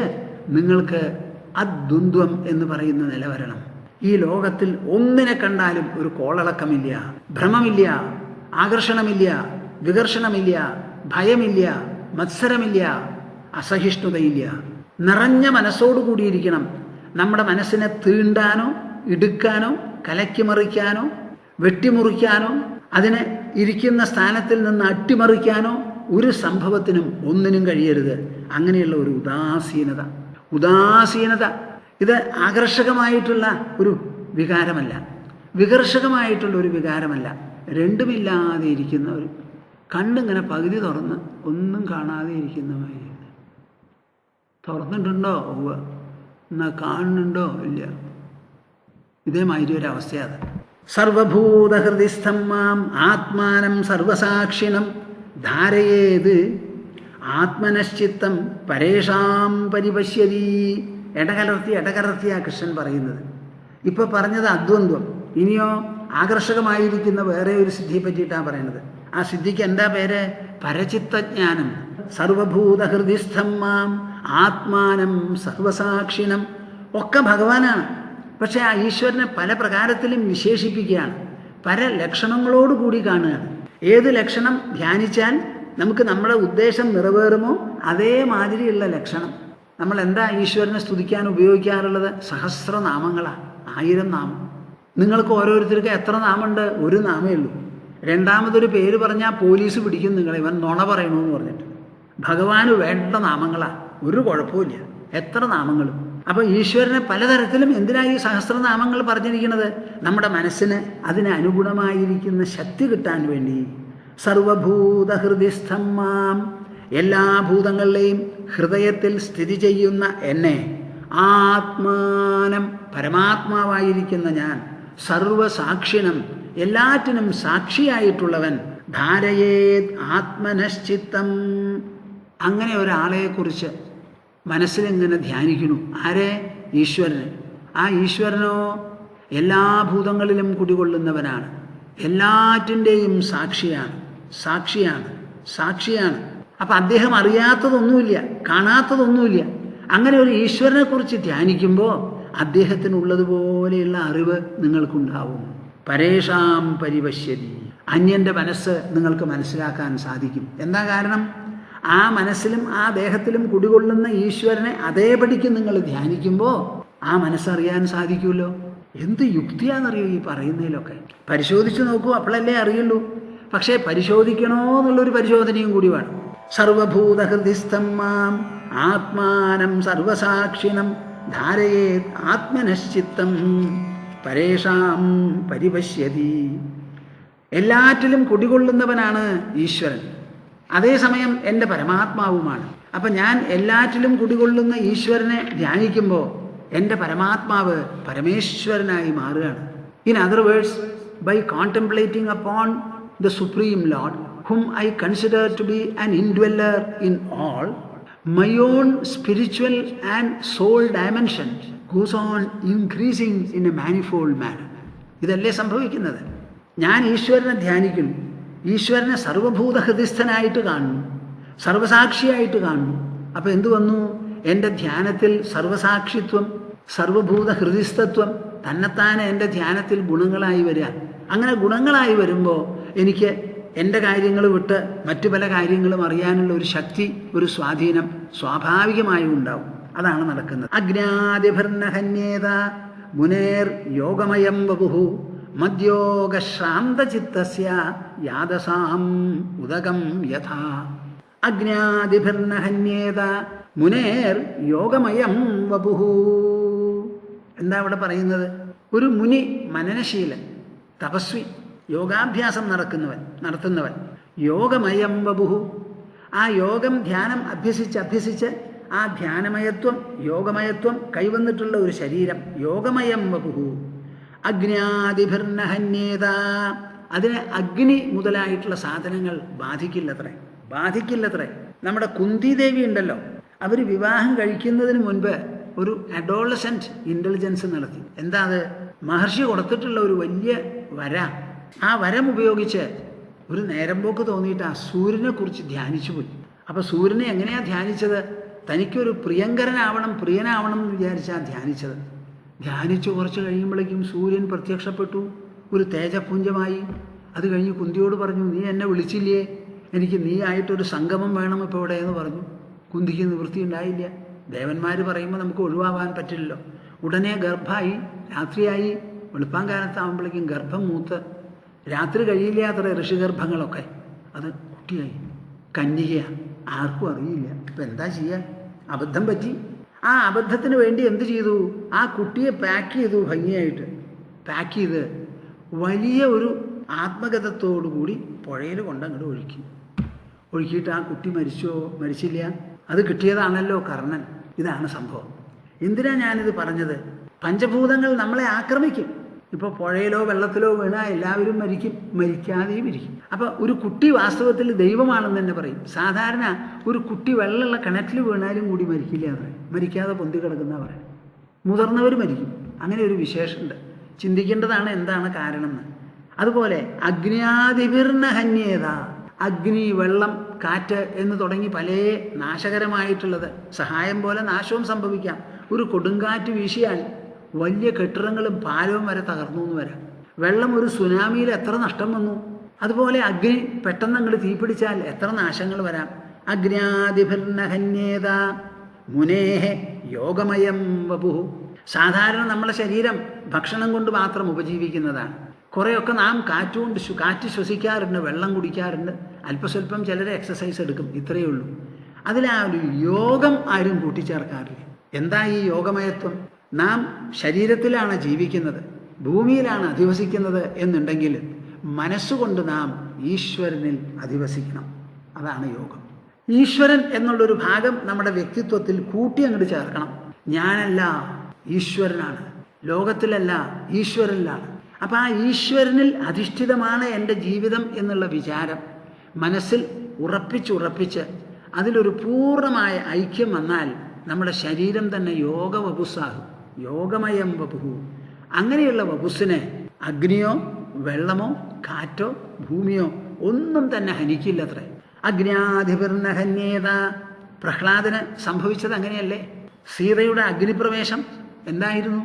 നിങ്ങൾക്ക് അദ്വന്ദ്വം എന്ന് പറയുന്ന നില വരണം. ഈ ലോകത്തിൽ ഒന്നിനെ കണ്ടാലും ഒരു കോളടക്കമില്ല, ഭ്രമമില്ല, ആകർഷണമില്ല, വികർഷണമില്ല, ഭയമില്ല, മത്സരമില്ല, അസഹിഷ്ണുതയില്ല. നിറഞ്ഞ മനസ്സോടുകൂടിയിരിക്കണം. നമ്മുടെ മനസ്സിനെ തീണ്ടാനോ ഇടുക്കാനോ കലക്കി മറിക്കാനോ വെട്ടിമുറിക്കാനോ അതിനെ ഇരിക്കുന്ന സ്ഥാനത്തിൽ നിന്ന് അട്ടിമറിക്കാനോ ഒരു സംഭവത്തിനും ഒന്നിനും കഴിയരുത്. അങ്ങനെയുള്ള ഒരു ഉദാസീനത ഇത് ആകർഷകമായിട്ടുള്ള ഒരു വികാരമല്ല, വികർഷകമായിട്ടുള്ള ഒരു വികാരമല്ല. രണ്ടുമില്ലാതെ ഇരിക്കുന്ന ഒരു കണ്ണിങ്ങനെ പകുതി തുറന്ന് ഒന്നും കാണാതെ ഇരിക്കുന്നവർ. തുറന്നിട്ടുണ്ടോ? ഉവ്വ്. എന്നാ കാണുന്നുണ്ടോ? ഇല്ല. ഇതേമാതിരി ഒരവസ്ഥയാണ്. സർവഭൂതഹൃദിസ്ഥം മാം ആത്മാനം സർവസാക്ഷിണം ധാരയേത് ആത്മനശ്ചിത്തം പരേഷാം പരിപശ്യതി. ഇടകലർത്തിയാ കൃഷ്ണൻ പറയുന്നത്. ഇപ്പൊ പറഞ്ഞത് അദ്വന്ദ്വം. ഇനിയോ ആകർഷകമായിരിക്കുന്ന വേറെ ഒരു സിദ്ധിയെ പറ്റിയിട്ടാണ് പറയുന്നത്. ആ സിദ്ധിക്ക് എന്താ പേര്? പരചിത്തജ്ഞാനം. സർവഭൂതഹൃദിസ്ഥം മാം ആത്മാനം സർവസാക്ഷിണം. ഒക്കെ ഭഗവാനാണ്. പക്ഷെ ആ ഈശ്വരനെ പല പ്രകാരത്തിലും വിശേഷിപ്പിക്കുകയാണ്, പല ലക്ഷണങ്ങളോടുകൂടി കാണുകയാണ്. ഏത് ലക്ഷണം ധ്യാനിച്ചാൽ നമുക്ക് നമ്മുടെ ഉദ്ദേശം നിറവേറുമോ അതേമാതിരിയുള്ള ലക്ഷണം. നമ്മൾ എന്താ ഈശ്വരനെ സ്തുതിക്കാൻ ഉപയോഗിക്കാറുള്ളത്? സഹസ്രനാമങ്ങളാണ്, 1000 നാമം. നിങ്ങൾക്ക് ഓരോരുത്തർക്ക് എത്ര നാമമുണ്ട്? ഒരു നാമേ ഉള്ളൂ. രണ്ടാമതൊരു പേര് പറഞ്ഞാൽ പോലീസ് പിടിക്കും നിങ്ങളെ, ഇവൻ നുണ പറയണമെന്ന് പറഞ്ഞിട്ട്. ഭഗവാന് വേണ്ട നാമങ്ങളാണ്, ഒരു കുഴപ്പമില്ല, എത്ര നാമങ്ങളും. അപ്പോൾ ഈശ്വരനെ പലതരത്തിലും എന്തിനാണ് ഈ സഹസ്രനാമങ്ങൾ പറഞ്ഞിരിക്കുന്നത്? നമ്മുടെ മനസ്സിന് അതിന് അനുഗുണമായിരിക്കുന്ന ശക്തി കിട്ടാൻ വേണ്ടി. സർവഭൂതഹൃദിസ്ഥം മാം, എല്ലാ ഭൂതങ്ങളുടെയും ഹൃദയത്തിൽ സ്ഥിതി ചെയ്യുന്ന എന്നെ, ആത്മാനം പരമാത്മാവായിരിക്കുന്ന ഞാൻ, സർവസാക്ഷിണം എല്ലാറ്റിനും സാക്ഷിയായിട്ടുള്ളവൻ, ധാരയേത് ആത്മനശ്ചിത്തം. അങ്ങനെ ഒരാളെക്കുറിച്ച് മനസ്സിലിങ്ങനെ ധ്യാനിക്കുന്നു. ആരെ? ഈശ്വരനെ. ആ ഈശ്വരനോ എല്ലാ ഭൂതങ്ങളിലും കുടികൊള്ളുന്നവനാണ്, എല്ലാറ്റിൻ്റെയും സാക്ഷിയാണ്. അപ്പം അദ്ദേഹം അറിയാത്തതൊന്നുമില്ല, കാണാത്തതൊന്നുമില്ല. അങ്ങനെ ഒരു ഈശ്വരനെ കുറിച്ച് ധ്യാനിക്കുമ്പോൾ അദ്ദേഹത്തിനുള്ളതുപോലെയുള്ള അറിവ് നിങ്ങൾക്കുണ്ടാവും. പരേഷാം പരിപശ്യതി. അന്യൻ്റെ മനസ്സ് നിങ്ങൾക്ക് മനസ്സിലാക്കാൻ സാധിക്കും. എന്താ കാരണം? ആ മനസ്സിലും ആ ദേഹത്തിലും കുടികൊള്ളുന്ന ഈശ്വരനെ അതേപടിക്ക് നിങ്ങൾ ധ്യാനിക്കുമ്പോൾ ആ മനസ്സറിയാൻ സാധിക്കുമല്ലോ. എന്ത് യുക്തിയാണെന്നറിയോ ഈ പറയുന്നതിലൊക്കെ? പരിശോധിച്ച് നോക്കൂ, അപ്പോഴല്ലേ അറിയുള്ളൂ. പക്ഷേ പരിശോധിക്കണോ എന്നുള്ളൊരു പരിശോധനയും കൂടി വേണം. സർവഭൂതഹൃദിസ്ഥം മാം ആത്മാനം സർവസാക്ഷിണം ധാരയേത് ആത്മനശ്ചിത്തം പരേഷാം പരിപശ്യതി. എല്ലാറ്റിലും കുടികൊള്ളുന്നവനാണ് ഈശ്വരൻ, അതേസമയം എൻ്റെ പരമാത്മാവുമാണ്. അപ്പം ഞാൻ എല്ലാറ്റിലും കുടികൊള്ളുന്ന ഈശ്വരനെ ധ്യാനിക്കുമ്പോൾ എൻ്റെ പരമാത്മാവ് പരമേശ്വരനായി മാറുകയാണ്. In other words, by contemplating upon the supreme lord, whom I consider to be an indweller in all, my own spiritual and soul dimension goes on increasing in a manifold manner. ഇതല്ലേ സംഭവിക്കുന്നത്? ഞാൻ ഈശ്വരനെ ധ്യാനിക്കുന്നു, ഈശ്വരനെ സർവഭൂത ഹൃദയസ്ഥനായിട്ട് കാണുന്നു, സർവസാക്ഷിയായിട്ട് കാണുന്നു. അപ്പോൾ എന്തു വന്നു? എൻ്റെ ധ്യാനത്തിൽ സർവസാക്ഷിത്വം, സർവഭൂത ഹൃദയസ്ഥത്വം തന്നെത്താനെ എൻ്റെ ധ്യാനത്തിൽ ഗുണങ്ങളായി വരിക. അങ്ങനെ ഗുണങ്ങളായി വരുമ്പോൾ എനിക്ക് എൻ്റെ കാര്യങ്ങൾ വിട്ട് മറ്റു പല കാര്യങ്ങളും അറിയാനുള്ള ഒരു ശക്തി, ഒരു സ്വാധീനം സ്വാഭാവികമായും ഉണ്ടാവും. അതാണ് നടക്കുന്നത്. അജ്ഞാതിഭിർനഹന്യേത മുനേർ യോഗമയം വപുഃ മദ്യോഗശ്രാന്തചിത്തസ്യ യാദസാം ഉദകം യഥാ. അജ്ഞാതിഭിർനഹന്യേത മുനേർ യോഗമയം വപുഃ. എന്താ ഇവിടെ പറയുന്നത്? ഒരു മുനി, മനനശീലൻ, തപസ്വി, യോഗാഭ്യാസം നടത്തുന്നവൻ യോഗമയം വപുഃ. ആ യോഗം, ധ്യാനം അഭ്യസിച്ച് ആ ധ്യാനമയത്വം, യോഗമയത്വം കൈവന്നിട്ടുള്ള ഒരു ശരീരം യോഗമയം വപുഃ. അഗ്ന്യാദിഭിർനഹന്യേത. അതിനെ അഗ്നി മുതലായിട്ടുള്ള സാധനങ്ങൾ ബാധിക്കില്ലത്രേ. നമ്മുടെ കുന്തിദേവി ഉണ്ടല്ലോ, അവർ വിവാഹം കഴിക്കുന്നതിന് മുൻപ് ഒരു അഡോളസെന്റ് ഇന്റലിജൻസ് നടത്തി. എന്താ അത്? മഹർഷി കൊടുത്തിട്ടുള്ള ഒരു വലിയ വര. ആ വരം ഉപയോഗിച്ച് ഒരു നേരം പോക്ക് തോന്നിയിട്ട് ആ സൂര്യനെ കുറിച്ച് ധ്യാനിച്ചു പോയി. അപ്പോൾ സൂര്യനെ എങ്ങനെയാണ് ധ്യാനിച്ചത്? തനിക്കൊരു പ്രിയനാവണം എന്ന് വിചാരിച്ചാണ് ധ്യാനിച്ചത്. ധ്യാനിച്ചു കുറച്ച് കഴിയുമ്പോഴേക്കും സൂര്യൻ പ്രത്യക്ഷപ്പെട്ടു, ഒരു തേജപുഞ്ചമായി. അത് കഴിഞ്ഞ് കുന്തിയോട് പറഞ്ഞു, നീ എന്നെ വിളിച്ചില്ലേ? എനിക്ക് നീ ആയിട്ടൊരു സംഗമം വേണം ഇപ്പോൾ ഇവിടെ എന്ന് പറഞ്ഞു. കുന്തിക്ക് നിവൃത്തി ഉണ്ടായില്ല. ദേവന്മാർ പറയുമ്പോൾ നമുക്ക് ഒഴിവാകാൻ പറ്റില്ലല്ലോ. ഉടനെ ഗർഭമായി, രാത്രിയായി. വെളുപ്പാങ്കാലത്താകുമ്പോഴേക്കും ഗർഭം മൂത്ത്, രാത്രി കഴിയില്ല അത്ര ഋഷിഗർഭങ്ങളൊക്കെ. അത് കുട്ടിയായി, കന്യകയാണ്, ആർക്കും അറിയില്ല. ഇപ്പം എന്താ ചെയ്യുക? അബദ്ധം പറ്റി. ആ അബദ്ധത്തിന് വേണ്ടി എന്ത് ചെയ്തു? ആ കുട്ടിയെ പാക്ക് ചെയ്തു, ഭംഗിയായിട്ട് പാക്ക് ചെയ്ത് വലിയ ഒരു ആത്മഗതത്തോടുകൂടി പുഴയിൽ കൊണ്ടങ്ങോട്ട് ഒഴുക്കിയിട്ട് ആ കുട്ടി മരിച്ചില്ല. അത് കിട്ടിയതാണല്ലോ കർണൻ. ഇതാണ് സംഭവം. എന്തിനാ ഞാനിത് പറഞ്ഞത്? പഞ്ചഭൂതങ്ങൾ നമ്മളെ ആക്രമിക്കും. ഇപ്പോൾ പുഴയിലോ വെള്ളത്തിലോ വീണാൽ എല്ലാവരും മരിക്കും, മരിക്കാതെയും ഇരിക്കും. അപ്പോൾ ഒരു കുട്ടി വാസ്തവത്തിൽ ദൈവമാണെന്ന് തന്നെ പറയും. സാധാരണ ഒരു കുട്ടി വെള്ളമുള്ള കിണറ്റിൽ വീണാലും കൂടി മരിക്കില്ല എന്ന് പറയും. മരിക്കാതെ പൊന്തി കിടക്കുന്ന പറയും. മുതിർന്നവർ മരിക്കും. അങ്ങനെ ഒരു വിശേഷമുണ്ട്. ചിന്തിക്കേണ്ടതാണ് എന്താണ് കാരണം എന്ന്. അതുപോലെ അഗ്ന്യാദിഭിർനഹന്യേത. അഗ്നി, വെള്ളം, കാറ്റ് എന്ന് തുടങ്ങി പല നാശകരമായിട്ടുള്ളത്, സഹായം പോലെ നാശവും സംഭവിക്കാം. ഒരു കൊടുങ്കാറ്റ് വീശിയാൽ വലിയ കെട്ടിടങ്ങളും പാലവും വരെ തകർന്നു എന്ന് വരാം. വെള്ളം, ഒരു സുനാമിയിൽ എത്ര നഷ്ടം വന്നു. അതുപോലെ അഗ്നി പെട്ടെന്ന് അങ്ങോട്ട് തീപിടിച്ചാൽ എത്ര നാശങ്ങൾ വരാം. അഗ്ന്യാദിഭിർനഹന്യേത മുനേഹ യോഗമയം വപുഃ. സാധാരണ നമ്മളെ ശരീരം ഭക്ഷണം കൊണ്ട് മാത്രം ഉപജീവിക്കുന്നതാണ്. കുറേയൊക്കെ നാം കാറ്റ് ശ്വസിക്കാറുണ്ട്, വെള്ളം കുടിക്കാറുണ്ട്, അല്പസ്വല്പം ചിലർ എക്സസൈസ് എടുക്കും. ഇത്രയേ ഉള്ളൂ. അതിലാ ഒരു യോഗം ആരും കൂട്ടിച്ചേർക്കാറില്ല. എന്താ ഈ യോഗമയത്വം? നാം ശരീരത്തിലാണ് ജീവിക്കുന്നത്, ഭൂമിയിലാണ് അധിവസിക്കുന്നത് എന്നുണ്ടെങ്കിൽ മനസ്സുകൊണ്ട് നാം ഈശ്വരനിൽ അധിവസിക്കണം. അതാണ് യോഗം. ഈശ്വരൻ എന്നുള്ളൊരു ഭാഗം നമ്മുടെ വ്യക്തിത്വത്തിൽ കൂട്ടി അങ്ങോട്ട് ചേർക്കണം. ഞാനല്ല, ഈശ്വരനാണ്. ലോകത്തിലല്ല, ഈശ്വരനിലാണ്. അപ്പം ആ ഈശ്വരനിൽ അധിഷ്ഠിതമാണ് എൻ്റെ ജീവിതം എന്നുള്ള വിചാരം മനസ്സിൽ ഉറപ്പിച്ച് അതിലൊരു പൂർണ്ണമായ ഐക്യം വന്നാൽ നമ്മുടെ ശരീരം തന്നെ യോഗവപുസ്സാകും. യോഗമയം വപുഃ. അങ്ങനെയുള്ള വപുസ്സിനെ അഗ്നിയോ വെള്ളമോ കാറ്റോ ഭൂമിയോ ഒന്നും തന്നെ ഹനിക്കില്ലത്രേ. അഗ്ന്യാധിപിർനഹന്യേത. പ്രഹ്ലാദന് സംഭവിച്ചത് അങ്ങനെയല്ലേ? സീതയുടെ അഗ്നിപ്രവേശം എന്തായിരുന്നു?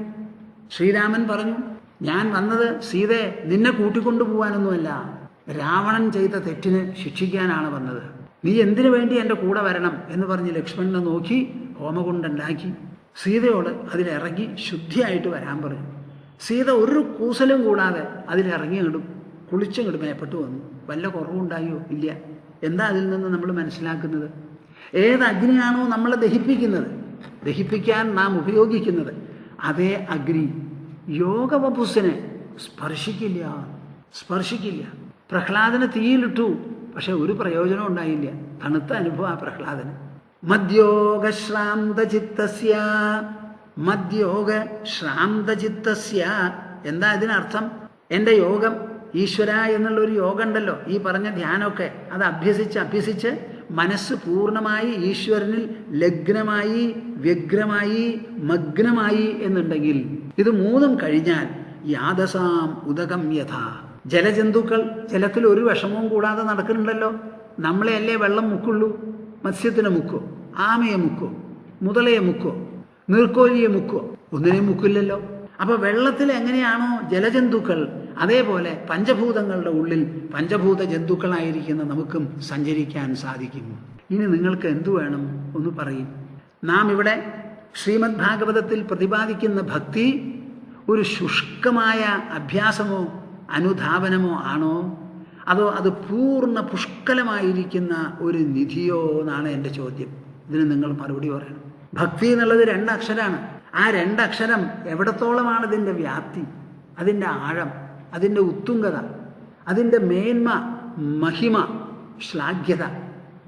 ശ്രീരാമൻ പറഞ്ഞു, ഞാൻ വന്നത് സീതയെ നിന്നെ കൂട്ടിക്കൊണ്ടുപോകാനൊന്നുമല്ല, രാവണൻ ചെയ്ത തെറ്റിന് ശിക്ഷിക്കാനാണ് വന്നത്. നീ എന്തിനു വേണ്ടി എൻ്റെ കൂടെ വരണം എന്ന് പറഞ്ഞ് ലക്ഷ്മണനെ നോക്കി ഹോമകുണ്ടുണ്ടാക്കി സീതയോട് അതിലിറങ്ങി ശുദ്ധിയായിട്ട് വരാൻ പറഞ്ഞു. സീത ഒരു കൂസലും കൂടാതെ അതിലിറങ്ങി കുളിച്ചങ്ങോട്ട് മേപ്പെട്ടു വന്നു. വല്ല കുറവുണ്ടായോ? ഇല്ല. എന്താ അതിൽ നിന്ന് നമ്മൾ മനസ്സിലാക്കുന്നത്? ഏത് അഗ്നിയാണോ നമ്മളെ ദഹിപ്പിക്കാൻ നാം ഉപയോഗിക്കുന്നത്, അതേ അഗ്നി യോഗവപുസ്സിനെ സ്പർശിക്കില്ല. പ്രഹ്ലാദനെ തീയിലിട്ടു, പക്ഷെ ഒരു പ്രയോജനം ഉണ്ടായില്ല. തണുത്ത അനുഭവം ആ പ്രഹ്ലാദന്. മദ്യോഗശ്രാന്തചിത്തസ്യ മദ്യോഗ ശ്രാന്തചിത്തസ്യ. എന്താ ഇതിനർത്ഥം? എൻ്റെ യോഗം, ഈശ്വര എന്നുള്ളൊരു യോഗം ഉണ്ടല്ലോ, ഈ പറഞ്ഞ ധ്യാനമൊക്കെ, അത് അഭ്യസിച്ച് മനസ്സ് പൂർണ്ണമായി ഈശ്വരനിൽ ലഗ്നമായി, വ്യഗ്രമായി, മഗ്നമായി എന്നുണ്ടെങ്കിൽ, ഇത് മൂന്നും കഴിഞ്ഞാൽ യാദസാം ഉദകം യഥാ. ജലജന്തുക്കൾ ജലത്തിൽ ഒരു വിഷമവും കൂടാതെ നടക്കുന്നുണ്ടല്ലോ. നമ്മളെ അല്ലേ വെള്ളം മുക്കുള്ളൂ? മത്സ്യത്തിനെ മുക്കോ? ആമയെ മുക്കോ? മുതലയെ മുക്കോ? നീർക്കോലിയെ മുക്കോ? ഒന്നിനെയും മുക്കില്ലല്ലോ. അപ്പൊ വെള്ളത്തിൽ എങ്ങനെയാണോ ജലജന്തുക്കൾ, അതേപോലെ പഞ്ചഭൂതങ്ങളുടെ ഉള്ളിൽ പഞ്ചഭൂത ജന്തുക്കളായിരിക്കുന്ന നമുക്കും സഞ്ചരിക്കാൻ സാധിക്കും. ഇനി നിങ്ങൾക്ക് എന്തു വേണം ഒന്ന് പറയും. നാം ഇവിടെ ശ്രീമദ് ഭാഗവതത്തിൽ പ്രതിപാദിക്കുന്ന ഭക്തി ഒരു ശുഷ്കമായ അഭ്യാസമോ അനുധാവനമോ ആണോ, അതോ അത് പൂർണ്ണ പുഷ്കലമായിരിക്കുന്ന ഒരു നിധിയോ എന്നാണ് എൻ്റെ ചോദ്യം. ഇതിന് നിങ്ങൾ മറുപടി പറയണം. ഭക്തി എന്നുള്ളത് 2 അക്ഷരമാണ്. ആ 2 അക്ഷരം എവിടത്തോളമാണ് അതിൻ്റെ വ്യാപ്തി, അതിൻ്റെ ആഴം, അതിൻ്റെ ഉത്തുംഗത, അതിൻ്റെ മേന്മ, മഹിമ, ശ്ലാഘ്യത,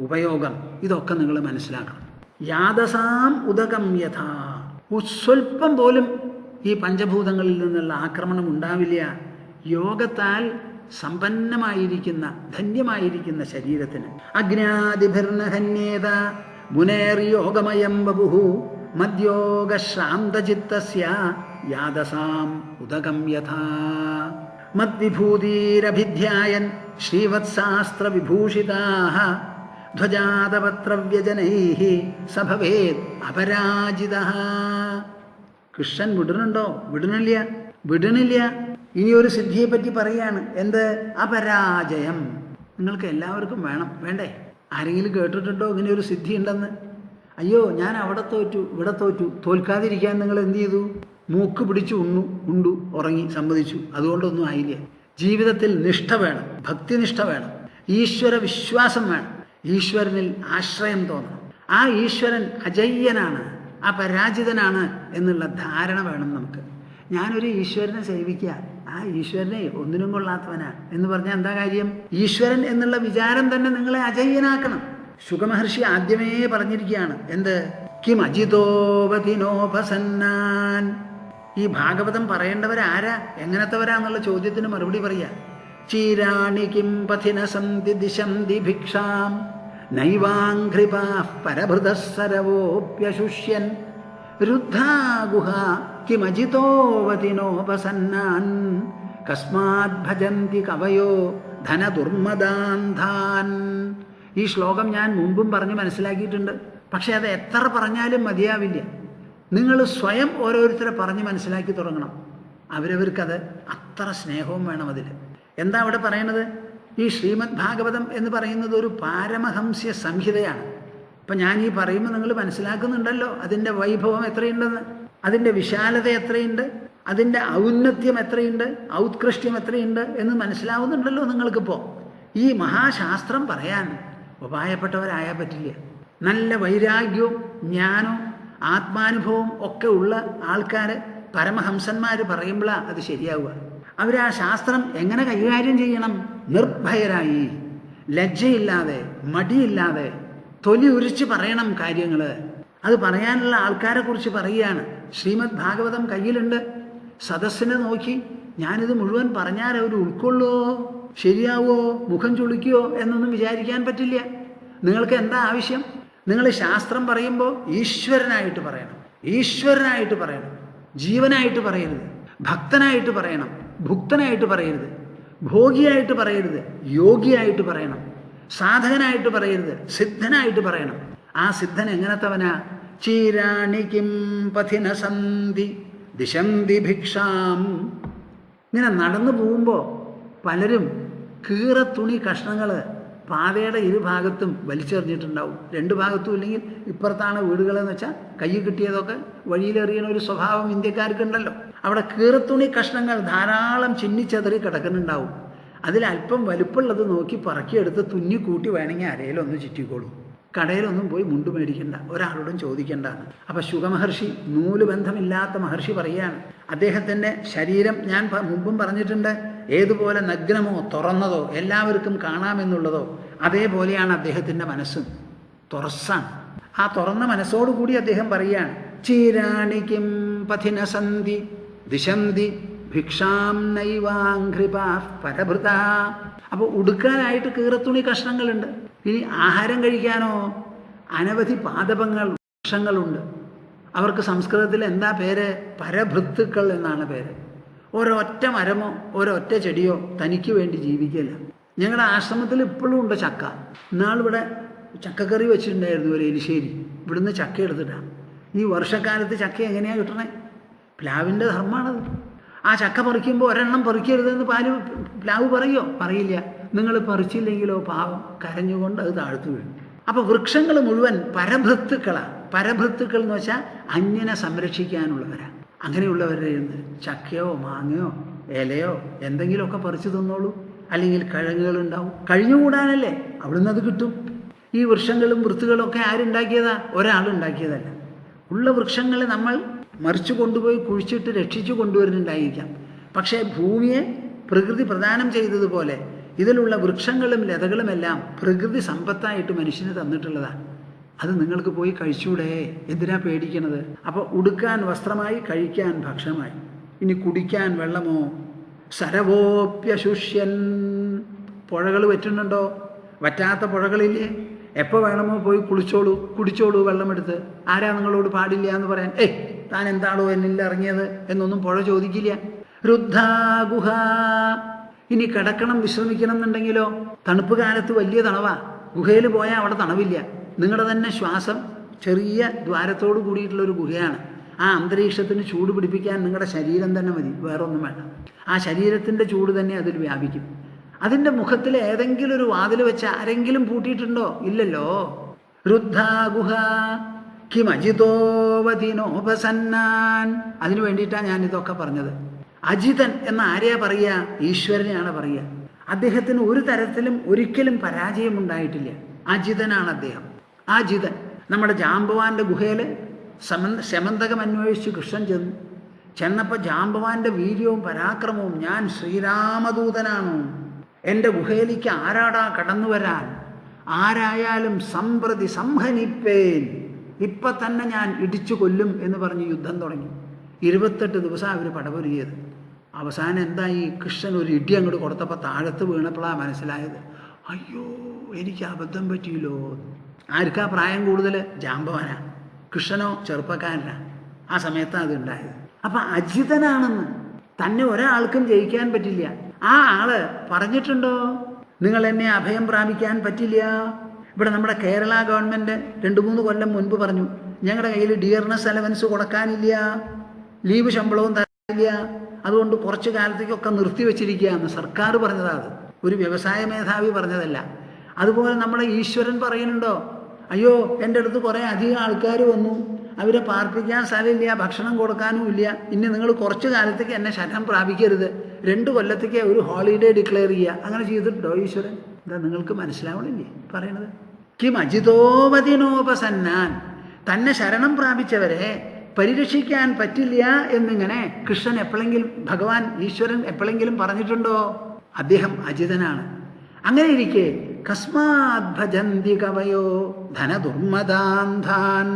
ഉപയോഗം, ഇതൊക്കെ നിങ്ങൾ മനസ്സിലാക്കണം. യാദസാം ഉദകം യഥാ. സ്വൽപ്പം പോലും ഈ പഞ്ചഭൂതങ്ങളിൽ നിന്നുള്ള ആക്രമണം ഉണ്ടാവില്ല യോഗത്താൽ സമ്പന്നമായിരിക്കുന്ന ധന്യമായിരിക്കുന്ന ശരീരത്തിന്. അജ്ഞാതിഭിർനഹന്യേത മുനേർയോഗമയം വപുഃ മദ്യോഗ ശ്രാന്തചിത്തസ്യ യാദസാം ഉദകം യഥാ. മദ്വിഭൂതിരഭിധ്യായൻ ശ്രീവത്സാസ്ത്ര വിഭൂഷിതാഃ ധ്വജാതപത്രവ്യജനൈഃ സ ഭവേത് അപരാജിതഃ. കൃഷ്ണൻ വിടുന്നുണ്ടോ? വിടണില്ല. ഇനി ഒരു സിദ്ധിയെ പറ്റി പറയാണ്. എന്ത്? അപരാജയം. നിങ്ങൾക്ക് എല്ലാവർക്കും വേണം, വേണ്ടേ? ആരെങ്കിലും കേട്ടിട്ടുണ്ടോ ഇങ്ങനെ ഒരു സിദ്ധി ഉണ്ടെന്ന്? അയ്യോ, ഞാൻ അവിടെ തോറ്റു, ഇവിടെ തോറ്റു. തോൽക്കാതിരിക്കാൻ നിങ്ങൾ എന്ത് ചെയ്തു? മൂക്ക് പിടിച്ചു ഉണ്ടു, ഉറങ്ങി, സമ്മതിച്ചു. അതുകൊണ്ടൊന്നും ആയില്ല. ജീവിതത്തിൽ നിഷ്ഠ വേണം, ഭക്തിനിഷ്ഠ വേണം, ഈശ്വര വിശ്വാസം വേണം, ഈശ്വരനിൽ ആശ്രയം തോന്നണം. ആ ഈശ്വരൻ അജയ്യനാണ്, അപരാജിതനാണ് എന്നുള്ള ധാരണ വേണം നമുക്ക്. ഞാനൊരു ഈശ്വരനെ സേവിക്കുക, ആ ഈശ്വരനെ ഒന്നിനും കൊള്ളാത്തവനാ എന്ന് പറഞ്ഞാൽ എന്താ കാര്യം? ഈശ്വരൻ എന്നുള്ള വിചാരം തന്നെ നിങ്ങളെ അജയ്യനാക്കണം. ശുകമഹർഷി ആദ്യമേ പറഞ്ഞിരിക്കുകയാണ്. എന്ത്? കിം അജിതോപതിനോപസന്നാൻ. ഈ ഭാഗവതം പറയേണ്ടവരാരാ, എങ്ങനത്തവരാന്നുള്ള ചോദ്യത്തിന് മറുപടി പറയാ. ചീരാണി കിം പഥിന സന്തി ദിശന്തി ഭിക്ഷാം നൈവാഘ്രിപാഃ പരഭൃതഃ സരവോപ്യശുഷ്യൻ രുദ്ധാഗുഹ കിമജിതോവതിനോപസന്നാൻ കസ്മാത് ഭജന്തി കവയോ ധനദുർമദാന്ധാൻ. ഈ ശ്ലോകം ഞാൻ മുമ്പും പറഞ്ഞ് മനസ്സിലാക്കിയിട്ടുണ്ട്. പക്ഷെ അത് എത്ര പറഞ്ഞാലും മതിയാവില്ല. നിങ്ങൾ സ്വയം ഓരോരുത്തരെ പറഞ്ഞ് മനസ്സിലാക്കി തുടങ്ങണം. അവരവർക്കത് അത്ര സ്നേഹവും വേണം അതിൽ. എന്താ അവിടെ പറയണത്? ഈ ശ്രീമദ് ഭാഗവതം എന്ന് പറയുന്നത് ഒരു പാരമഹംസ്യ സംഹിതയാണ്. അപ്പം ഞാൻ ഈ പറയുമ്പോൾ നിങ്ങൾ മനസ്സിലാക്കുന്നുണ്ടല്ലോ അതിൻ്റെ വൈഭവം എത്രയുണ്ടെന്ന്, അതിൻ്റെ വിശാലത എത്രയുണ്ട്, അതിൻ്റെ ഔന്നത്യം എത്രയുണ്ട്, ഔത്കൃഷ്ട്യം എത്രയുണ്ട് എന്ന് മനസ്സിലാവുന്നുണ്ടല്ലോ നിങ്ങൾക്കിപ്പോൾ. ഈ മഹാശാസ്ത്രം പറയാൻ ഉപായപ്പെട്ടവരായാൽ പറ്റില്ല. നല്ല വൈരാഗ്യവും ജ്ഞാനവും ആത്മാനുഭവവും ഒക്കെ ഉള്ള ആൾക്കാർ, പരമഹംസന്മാർ പറയുമ്പോഴാണ് അത് ശരിയാവുക. അവർ ആ ശാസ്ത്രം എങ്ങനെ കൈകാര്യം ചെയ്യണം? നിർഭയരായി, ലജ്ജയില്ലാതെ, മടിയില്ലാതെ, തൊലി ഉരിച്ച് പറയണം കാര്യങ്ങൾ. അത് പറയാനുള്ള ആൾക്കാരെ കുറിച്ച് പറയുകയാണ്. ശ്രീമദ് ഭാഗവതം കയ്യിലുണ്ട്. സദസ്സിനെ നോക്കി ഞാനിത് മുഴുവൻ പറഞ്ഞാൽ അവർ ഉൾക്കൊള്ളുമോ, ശരിയാവോ, മുഖം ചുളിക്കുമോ എന്നൊന്നും വിചാരിക്കാൻ പറ്റില്ല. നിങ്ങൾക്ക് എന്താ ആവശ്യം? നിങ്ങൾ ശാസ്ത്രം പറയുമ്പോൾ ഈശ്വരനായിട്ട് പറയണം, ഈശ്വരനായിട്ട് പറയണം, ജീവനായിട്ട് പറയരുത്, ഭക്തനായിട്ട് പറയണം, ഭുക്തനായിട്ട് പറയരുത്, ഭോഗിയായിട്ട് പറയരുത്, യോഗിയായിട്ട് പറയണം, സാധകനായിട്ട് പറയരുത്, സിദ്ധനായിട്ട് പറയണം. ആ സിദ്ധൻ എങ്ങനത്തവനാ? ചീരാണി കിം പഥിന സന്തി ദിശന്തി ഭിക്ഷാം. ഇങ്ങനെ നടന്നു പോകുമ്പോൾ പലരും കീറത്തുണി കഷ്ണങ്ങൾ പാതയുടെ ഇരുഭാഗത്തും വലിച്ചെറിഞ്ഞിട്ടുണ്ടാവും. 2 ഭാഗത്തും ഇല്ലെങ്കിൽ ഇപ്പുറത്താണ് വീടുകളെന്ന് വെച്ചാൽ കയ്യിൽ കിട്ടിയതൊക്കെ വഴിയിലെറിയണ ഒരു സ്വഭാവം ഇന്ത്യക്കാർക്കുണ്ടല്ലോ. അവിടെ കീറത്തുണി കഷ്ണങ്ങൾ ധാരാളം ചിന്നിച്ചെതറി കിടക്കുന്നുണ്ടാവും. അതിലല്പം വലുപ്പമുള്ളത് നോക്കി പറക്കിയെടുത്ത് തുന്നിക്കൂട്ടി വേണമെങ്കിൽ അരയിലൊന്ന് ചുറ്റിക്കോളൂ. കടയിലൊന്നും പോയി മുണ്ടു മേടിക്കണ്ട, ഒരാളോടും ചോദിക്കേണ്ടാണ്. അപ്പം ശുകമഹർഷി, നൂല് ബന്ധമില്ലാത്ത മഹർഷി പറയുകയാണ്. അദ്ദേഹത്തിൻ്റെ ശരീരം ഞാൻ മുമ്പും പറഞ്ഞിട്ടുണ്ട്, ഏതുപോലെ നഗ്നമോ തുറന്നതോ എല്ലാവർക്കും കാണാമെന്നുള്ളതോ അതേപോലെയാണ് അദ്ദേഹത്തിൻ്റെ മനസ്സും. തുറസ്സാണ്. ആ തുറന്ന മനസ്സോടുകൂടി അദ്ദേഹം പറയുകയാണ്, ചീരാണി കിം പഥിന സന്തി ദിശന്തി ഭിക്ഷാം നൈവാഘ്രിപാ പരഭൃത. അപ്പോൾ ഉടുക്കാനായിട്ട് കീറത്തുണി കഷ്ണങ്ങളുണ്ട്. ഇനി ആഹാരം കഴിക്കാനോ അനവധി പാദപങ്ങൾ വൃക്ഷങ്ങളുണ്ട്. അവർക്ക് സംസ്കൃതത്തിൽ എന്താ പേര്? പരഭൃത്തുക്കൾ എന്നാണ് പേര്. ഒരൊറ്റ മരമോ ഒരൊറ്റ ചെടിയോ തനിക്ക് വേണ്ടി ജീവിക്കില്ല. ഞങ്ങളുടെ ആശ്രമത്തിൽ ഇപ്പോഴും ഉണ്ട് ചക്ക. ഇന്നാളിവിടെ ചക്കക്കറി വെച്ചിട്ടുണ്ടായിരുന്നു ഒരു എലിശ്ശേരി. ഇവിടുന്ന് ചക്ക എടുത്തിട്ടാണ്. ഈ വർഷക്കാലത്ത് ചക്ക എങ്ങനെയാണ് കിട്ടണേ? പ്ലാവിൻ്റെ ധർമ്മമാണത്. ആ ചക്ക പറിക്കുമ്പോൾ ഒരെണ്ണം പറിക്കരുതെന്ന് പ്ലാവ് പറയോ? പറയില്ല. നിങ്ങൾ പറിച്ചില്ലെങ്കിലോ പാവം കരഞ്ഞുകൊണ്ട് അത് താഴ്ത്തു വീഴും. അപ്പോൾ വൃക്ഷങ്ങൾ മുഴുവൻ പരഭൃത്തുക്കളാണ്. പരഭൃത്തുക്കൾ എന്ന് വെച്ചാൽ അന്യനെ സംരക്ഷിക്കാനുള്ളവരാണ്. അങ്ങനെയുള്ളവരുടെ ചക്കയോ മാങ്ങയോ ഇലയോ എന്തെങ്കിലുമൊക്കെ പറിച്ചു തന്നോളൂ. അല്ലെങ്കിൽ കിഴങ്ങുകളുണ്ടാവും. കഴിഞ്ഞുകൂടാനല്ലേ, അവിടുന്ന് അത് കിട്ടും. ഈ വൃക്ഷങ്ങളും വൃത്തുകളും ഒക്കെ ആരുണ്ടാക്കിയതാ? ഒരാളുണ്ടാക്കിയതല്ല. ഉള്ള വൃക്ഷങ്ങളെ നമ്മൾ മറിച്ചു കൊണ്ടുപോയി കുഴിച്ചിട്ട് രക്ഷിച്ചു കൊണ്ടുവരുന്നുണ്ടായിരിക്കാം. പക്ഷേ ഭൂമിയെ പ്രകൃതി പ്രദാനം ചെയ്തതുപോലെ ഇതിലുള്ള വൃക്ഷങ്ങളും ലതകളുമെല്ലാം പ്രകൃതി സമ്പത്തായിട്ട് മനുഷ്യന് തന്നിട്ടുള്ളതാണ്. അത് നിങ്ങൾക്ക് പോയി കഴിച്ചൂടെ? എന്തിനാ പേടിക്കണത്? അപ്പോൾ ഉടുക്കാൻ വസ്ത്രമായി, കഴിക്കാൻ ഭക്ഷണമായി. ഇനി കുടിക്കാൻ വെള്ളമോ? സരവോപ്യശുഷ്യൻ. പുഴകൾ വറ്റുന്നുണ്ടോ? വറ്റാത്ത പുഴകളില്ലേ? എപ്പോൾ വേണമോ പോയി കുടിച്ചോളൂ വെള്ളമെടുത്ത്. ആരാ നിങ്ങളോട് പാടില്ല എന്ന് പറയാൻ? താൻ എന്താണോ എന്നിൽ ഇറങ്ങിയത് എന്നൊന്നും പുഴ ചോദിക്കില്ല. രുദ്ധാഗുഹ. ഇനി കിടക്കണം, വിശ്രമിക്കണം എന്നുണ്ടെങ്കിലോ? തണുപ്പ് കാലത്ത് വലിയ തണവാ. ഗുഹയിൽ പോയാൽ അവിടെ തണവില്ല. നിങ്ങളുടെ തന്നെ ശ്വാസം ചെറിയ ദ്വാരത്തോട് കൂടിയിട്ടുള്ളൊരു ഗുഹയാണ്. ആ അന്തരീക്ഷത്തിന് ചൂട് പിടിപ്പിക്കാൻ നിങ്ങളുടെ ശരീരം തന്നെ മതി, വേറൊന്നും വേണ്ട. ആ ശരീരത്തിൻ്റെ ചൂട് തന്നെ അതിൽ വ്യാപിക്കും. അതിൻ്റെ മുഖത്തിൽ ഏതെങ്കിലും ഒരു വാതിൽ വെച്ച് ആരെങ്കിലും പൂട്ടിയിട്ടുണ്ടോ? ഇല്ലല്ലോ. രുദ്ധാഗുഹ കിമജിതോവതിനോപസന്നാൻ. അതിനു വേണ്ടിയിട്ടാണ് ഞാനിതൊക്കെ പറഞ്ഞത്. അജിതൻ എന്ന ആരെയാ പറയുക? ഈശ്വരനെയാണ് പറയുക. അദ്ദേഹത്തിന് ഒരു തരത്തിലും ഒരിക്കലും പരാജയം ഉണ്ടായിട്ടില്ല. അജിതനാണ് അദ്ദേഹം. അജിതൻ. നമ്മുടെ ജാമ്പവാന്റെ ഗുഹയിൽ ശമന്തകം അന്വേഷിച്ച് കൃഷ്ണൻ ചെന്നപ്പോൾ ജാമ്പവാന്റെ വീര്യവും പരാക്രമവും, ഞാൻ ശ്രീരാമദൂതനാണോ, എൻ്റെ ഗുഹയിലേക്ക് ആരാടാ കടന്നു വരാൻ, ആരായാലും സമ്പ്രതി സംഹനിപ്പേൻ, ഇപ്പം തന്നെ ഞാൻ ഇടിച്ചു കൊല്ലും എന്ന് പറഞ്ഞ് യുദ്ധം തുടങ്ങി. 28 ദിവസം അവർ പടപൊരുകിയത്. അവസാനം എന്തായി? കൃഷ്ണൻ ഒരു ഇടി അങ്ങോട്ട് കൊടുത്തപ്പോൾ താഴത്ത് വീണപ്പോഴാണ് മനസ്സിലായത്, അയ്യോ എനിക്ക് അബദ്ധം പറ്റിയല്ലോ. ആർക്കാ പ്രായം കൂടുതൽ? ജാമ്പവാനാ. കൃഷ്ണനോ ചെറുപ്പക്കാരനാ. ആ സമയത്താണ് അത് ഉണ്ടായത്. അപ്പം അജിതനാണെന്ന്. തന്നെ ഒരാൾക്കും ജയിക്കാൻ പറ്റില്ല. ആ ആള് പറഞ്ഞിട്ടുണ്ടോ നിങ്ങൾ എന്നെ അഭയം പ്രാപിക്കാൻ പറ്റില്ല? ഇവിടെ നമ്മുടെ കേരള ഗവൺമെൻറ് 2-3 കൊല്ലം മുൻപ് പറഞ്ഞു, ഞങ്ങളുടെ കയ്യിൽ ഡിയർനെസ് അലവൻസ് കൊടുക്കാനില്ല, ലീവ് ശമ്പളവും തരാനില്ല, അതുകൊണ്ട് കുറച്ചു കാലത്തേക്കൊക്കെ നിർത്തിവെച്ചിരിക്കുകയെന്ന് സർക്കാർ പറഞ്ഞതാണ്. ഒരു വ്യവസായ മേധാവി പറഞ്ഞതല്ല. അതുപോലെ നമ്മുടെ ഈശ്വരൻ പറയുന്നുണ്ടോ, അയ്യോ എൻ്റെ അടുത്ത് കുറേ അധികം ആൾക്കാർ വന്നു, അവരെ പാർപ്പിക്കാൻ സ്ഥലമില്ല, ഭക്ഷണം കൊടുക്കാനും ഇല്ല, ഇനി നിങ്ങൾ കുറച്ചു കാലത്തേക്ക് എന്നെ ശരണം പ്രാപിക്കരുത്, 2 കൊല്ലത്തേക്ക് ഒരു ഹോളിഡേ ഡിക്ലെയർ ചെയ്യുക. അങ്ങനെ ചെയ്തിട്ടുണ്ടോ ഈശ്വരൻ? എന്താ നിങ്ങൾക്ക് മനസ്സിലാവണില്ലേ പറയണത്? കിം അജിതോപതിനോപസന്നാൻ. തന്നെ ശരണം പ്രാപിച്ചവരെ പരിരക്ഷിക്കാൻ പറ്റില്ല എന്നിങ്ങനെ കൃഷ്ണൻ എപ്പോഴെങ്കിലും, ഭഗവാൻ ഈശ്വരൻ എപ്പോഴെങ്കിലും പറഞ്ഞിട്ടുണ്ടോ? അദ്ദേഹം അജിതനാണ്. അങ്ങനെ ഇരിക്കെ കസ്മാത് ഭജന്തി കവയോ ധനദുർമദാന്ധാൻ.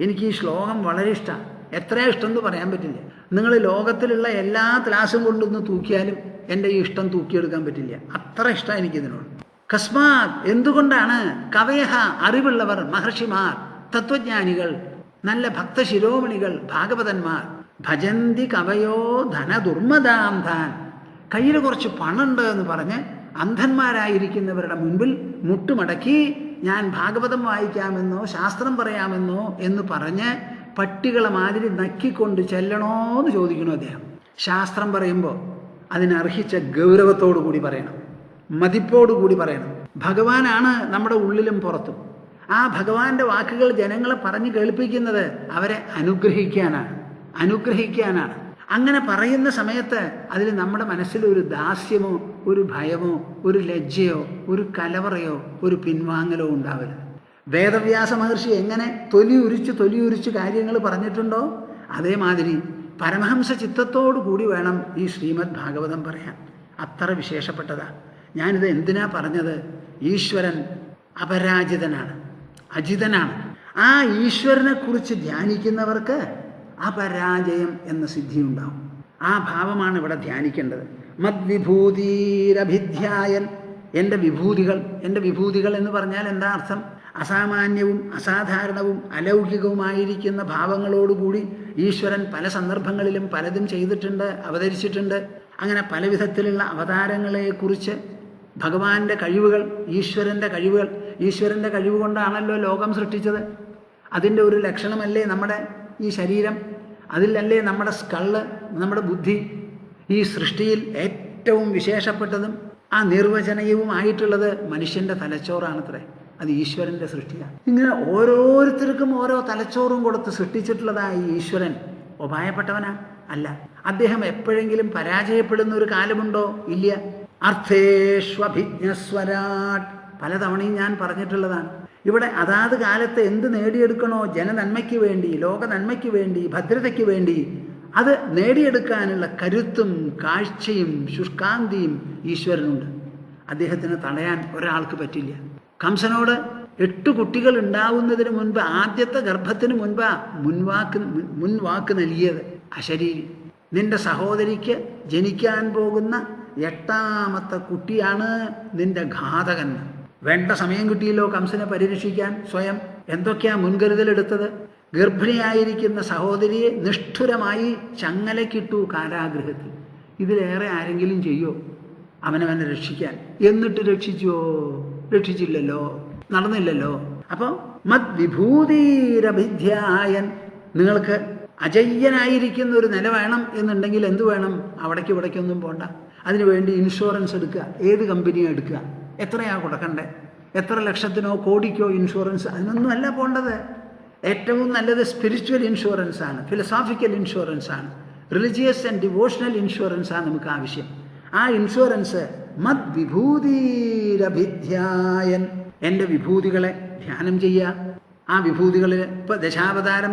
എനിക്ക് ഈ ശ്ലോകം വളരെ ഇഷ്ടമാണ്. എത്ര ഇഷ്ടം എന്ന് പറയാൻ പറ്റില്ല. നിങ്ങൾ ലോകത്തിലുള്ള എല്ലാ ക്ലാസും കൊണ്ടൊന്ന് തൂക്കിയാലും എൻ്റെ ഈ ഇഷ്ടം തൂക്കിയെടുക്കാൻ പറ്റില്ല. അത്ര ഇഷ്ടം എനിക്കിതിനോട്. കസ്മാത് എന്തുകൊണ്ടാണ്? കവയഹ അറിവുള്ളവർ, മഹർഷിമാർ, തത്വജ്ഞാനികൾ, നല്ല ഭക്തശിരോമണികൾ, ഭാഗവതന്മാർ, ഭജന്തി കവയോ ധനദുർമദാന്ധാൻ. കയ്യിൽ കുറച്ച് പണമുണ്ട് എന്ന് പറഞ്ഞ് അന്ധന്മാരായിരിക്കുന്നവരുടെ മുൻപിൽ മുട്ടുമടക്കി ഞാൻ ഭാഗവതം വായിക്കാമെന്നോ ശാസ്ത്രം പറയാമെന്നോ എന്ന് പറഞ്ഞ് പട്ടികളെ മാതിരി നക്കിക്കൊണ്ട് ചെല്ലണോ എന്ന് ചോദിക്കണോ അദ്ദേഹം. ശാസ്ത്രം പറയുമ്പോൾ അതിനർഹിച്ച ഗൗരവത്തോടു കൂടി പറയണം, മതിപ്പോടുകൂടി പറയണം. ഭഗവാനാണ് നമ്മുടെ ഉള്ളിലും പുറത്തും. ആ ഭഗവാന്റെ വാക്കുകൾ ജനങ്ങളെ പറഞ്ഞു കേൾപ്പിക്കുന്നത് അവരെ അനുഗ്രഹിക്കാനാണ്. അങ്ങനെ പറയുന്ന സമയത്ത് അതിൽ നമ്മുടെ മനസ്സിൽ ഒരു ദാസ്യമോ ഒരു ഭയമോ ഒരു ലജ്ജയോ ഒരു കലവറയോ ഒരു പിൻവാങ്ങലോ ഉണ്ടാവരുത്. വേദവ്യാസ മഹർഷി എങ്ങനെ തൊലി ഉരിച്ച് കാര്യങ്ങൾ പറഞ്ഞിട്ടുണ്ടോ അതേമാതിരി പരമഹംസ ചിത്തത്തോടു കൂടി വേണം ഈ ശ്രീമദ് ഭാഗവതം പറയാൻ. അത്ര വിശേഷപ്പെട്ടതാണ്. ഞാനിത് എന്തിനാ പറഞ്ഞത്? ഈശ്വരൻ അപരാജിതനാണ്, അജിതനാണ്. ആ ഈശ്വരനെ കുറിച്ച് ധ്യാനിക്കുന്നവർക്ക് അപരാജയം എന്ന സിദ്ധി ഉണ്ടാവും. ആ ഭാവമാണ് ഇവിടെ ധ്യാനിക്കേണ്ടത്. മദ്വിഭൂതിരഭിധ്യായൻ, എൻ്റെ വിഭൂതികൾ എന്ന് പറഞ്ഞാൽ എന്താ അർത്ഥം? അസാമാന്യവും അസാധാരണവും അലൗകികവുമായിരിക്കുന്ന ഭാവങ്ങളോടുകൂടി ഈശ്വരൻ പല സന്ദർഭങ്ങളിലും പലതും ചെയ്തിട്ടുണ്ട്, അവതരിച്ചിട്ടുണ്ട്. അങ്ങനെ പല വിധത്തിലുള്ള അവതാരങ്ങളെക്കുറിച്ച് ഭഗവാന്റെ കഴിവുകൾ, ഈശ്വരൻ്റെ കഴിവ് കൊണ്ടാണല്ലോ ലോകം സൃഷ്ടിച്ചത്. അതിൻ്റെ ഒരു ലക്ഷണമല്ലേ നമ്മുടെ ഈ ശരീരം, അതിലല്ലേ നമ്മുടെ സ്കള്ള്, നമ്മുടെ ബുദ്ധി. ഈ സൃഷ്ടിയിൽ ഏറ്റവും വിശേഷപ്പെട്ടതും ആ നിർവചനീയവുമായിട്ടുള്ളത് മനുഷ്യൻ്റെ തലച്ചോറാണത്രേ. അത് ഈശ്വരൻ്റെ സൃഷ്ടിയാണ്. ഇങ്ങനെ ഓരോരുത്തർക്കും ഓരോ തലച്ചോറും കൊടുത്ത് സൃഷ്ടിച്ചിട്ടുള്ളതായ ഈശ്വരൻ ഉപായപ്പെട്ടവനാ? അല്ല. അദ്ദേഹം എപ്പോഴെങ്കിലും പരാജയപ്പെടുന്ന ഒരു കാലമുണ്ടോ? ഇല്ല. അർത്ഥേഷ്വഭിജ്ഞസ്വരാട് പലതവണയും ഞാൻ പറഞ്ഞിട്ടുള്ളതാണ്. ഇവിടെ അതാത് കാലത്ത് എന്ത് നേടിയെടുക്കണോ, ജനനന്മയ്ക്ക് വേണ്ടി, ലോക നന്മയ്ക്ക് വേണ്ടി, ഭദ്രതയ്ക്ക് വേണ്ടി, അത് നേടിയെടുക്കാനുള്ള കരുത്തും കാഴ്ചയും ശുഷ്കാന്തിയും ഈശ്വരനുണ്ട്. അദ്ദേഹത്തിന് തടയാൻ ഒരാൾക്ക് പറ്റില്ല. കംസനോട് 8 കുട്ടികൾ ഉണ്ടാവുന്നതിന് മുൻപ്, ആദ്യത്തെ ഗർഭത്തിന് മുൻപ് മുൻവാക്ക് നൽകിയത് അശരീരി. നിന്റെ സഹോദരിക്ക് ജനിക്കാൻ പോകുന്ന 8ാമത്തെ കുട്ടിയാണ് നിന്റെ ഘാതകൻ. വേണ്ട സമയം കിട്ടിയല്ലോ കംസനെ പരിരക്ഷിക്കാൻ. സ്വയം എന്തൊക്കെയാ മുൻകരുതലെടുത്തത്? ഗർഭിണിയായിരിക്കുന്ന സഹോദരിയെ നിഷ്ഠുരമായി ചങ്ങലക്കിട്ടു കാരാഗൃഹത്തിൽ. ഇതിലേറെ ആരെങ്കിലും ചെയ്യോ അവനവനെ രക്ഷിക്കാൻ? എന്നിട്ട് രക്ഷിച്ചില്ലല്ലോ, നടന്നില്ലല്ലോ. അപ്പോൾ മദ്വിഭൂതിരഭിധ്യായൻ, നിങ്ങൾക്ക് അജയ്യനായിരിക്കുന്ന ഒരു നില വേണം എന്നുണ്ടെങ്കിൽ എന്ത് വേണം? അവിടേക്ക് ഇവിടേക്കൊന്നും പോണ്ട. അതിനുവേണ്ടി ഇൻഷുറൻസ് എടുക്കുക. ഏത് കമ്പനിയാണ് എടുക്കുക? എത്രയാ കൊടുക്കണ്ടേ? എത്ര ലക്ഷത്തിനോ കോടിക്കോ ഇൻഷുറൻസ്? അതിനൊന്നും അല്ല പോണ്ടത്. ഏറ്റവും നല്ലത് സ്പിരിച്വൽ ഇൻഷുറൻസ് ആണ്, ഫിലോസോഫിക്കൽ ഇൻഷുറൻസ് ആണ്, റിലീജിയസ് ആൻഡ് ഡിവോഷണൽ ഇൻഷുറൻസ് ആണ് നമുക്ക് ആവശ്യം. ആ ഇൻഷുറൻസ് മദ്വിഭൂതിരഭിധ്യായൻ, എൻ്റെ വിഭൂതികളെ ധ്യാനം ചെയ്യുക. ആ വിഭൂതികളിൽ ഇപ്പോൾ ദശാവതാരം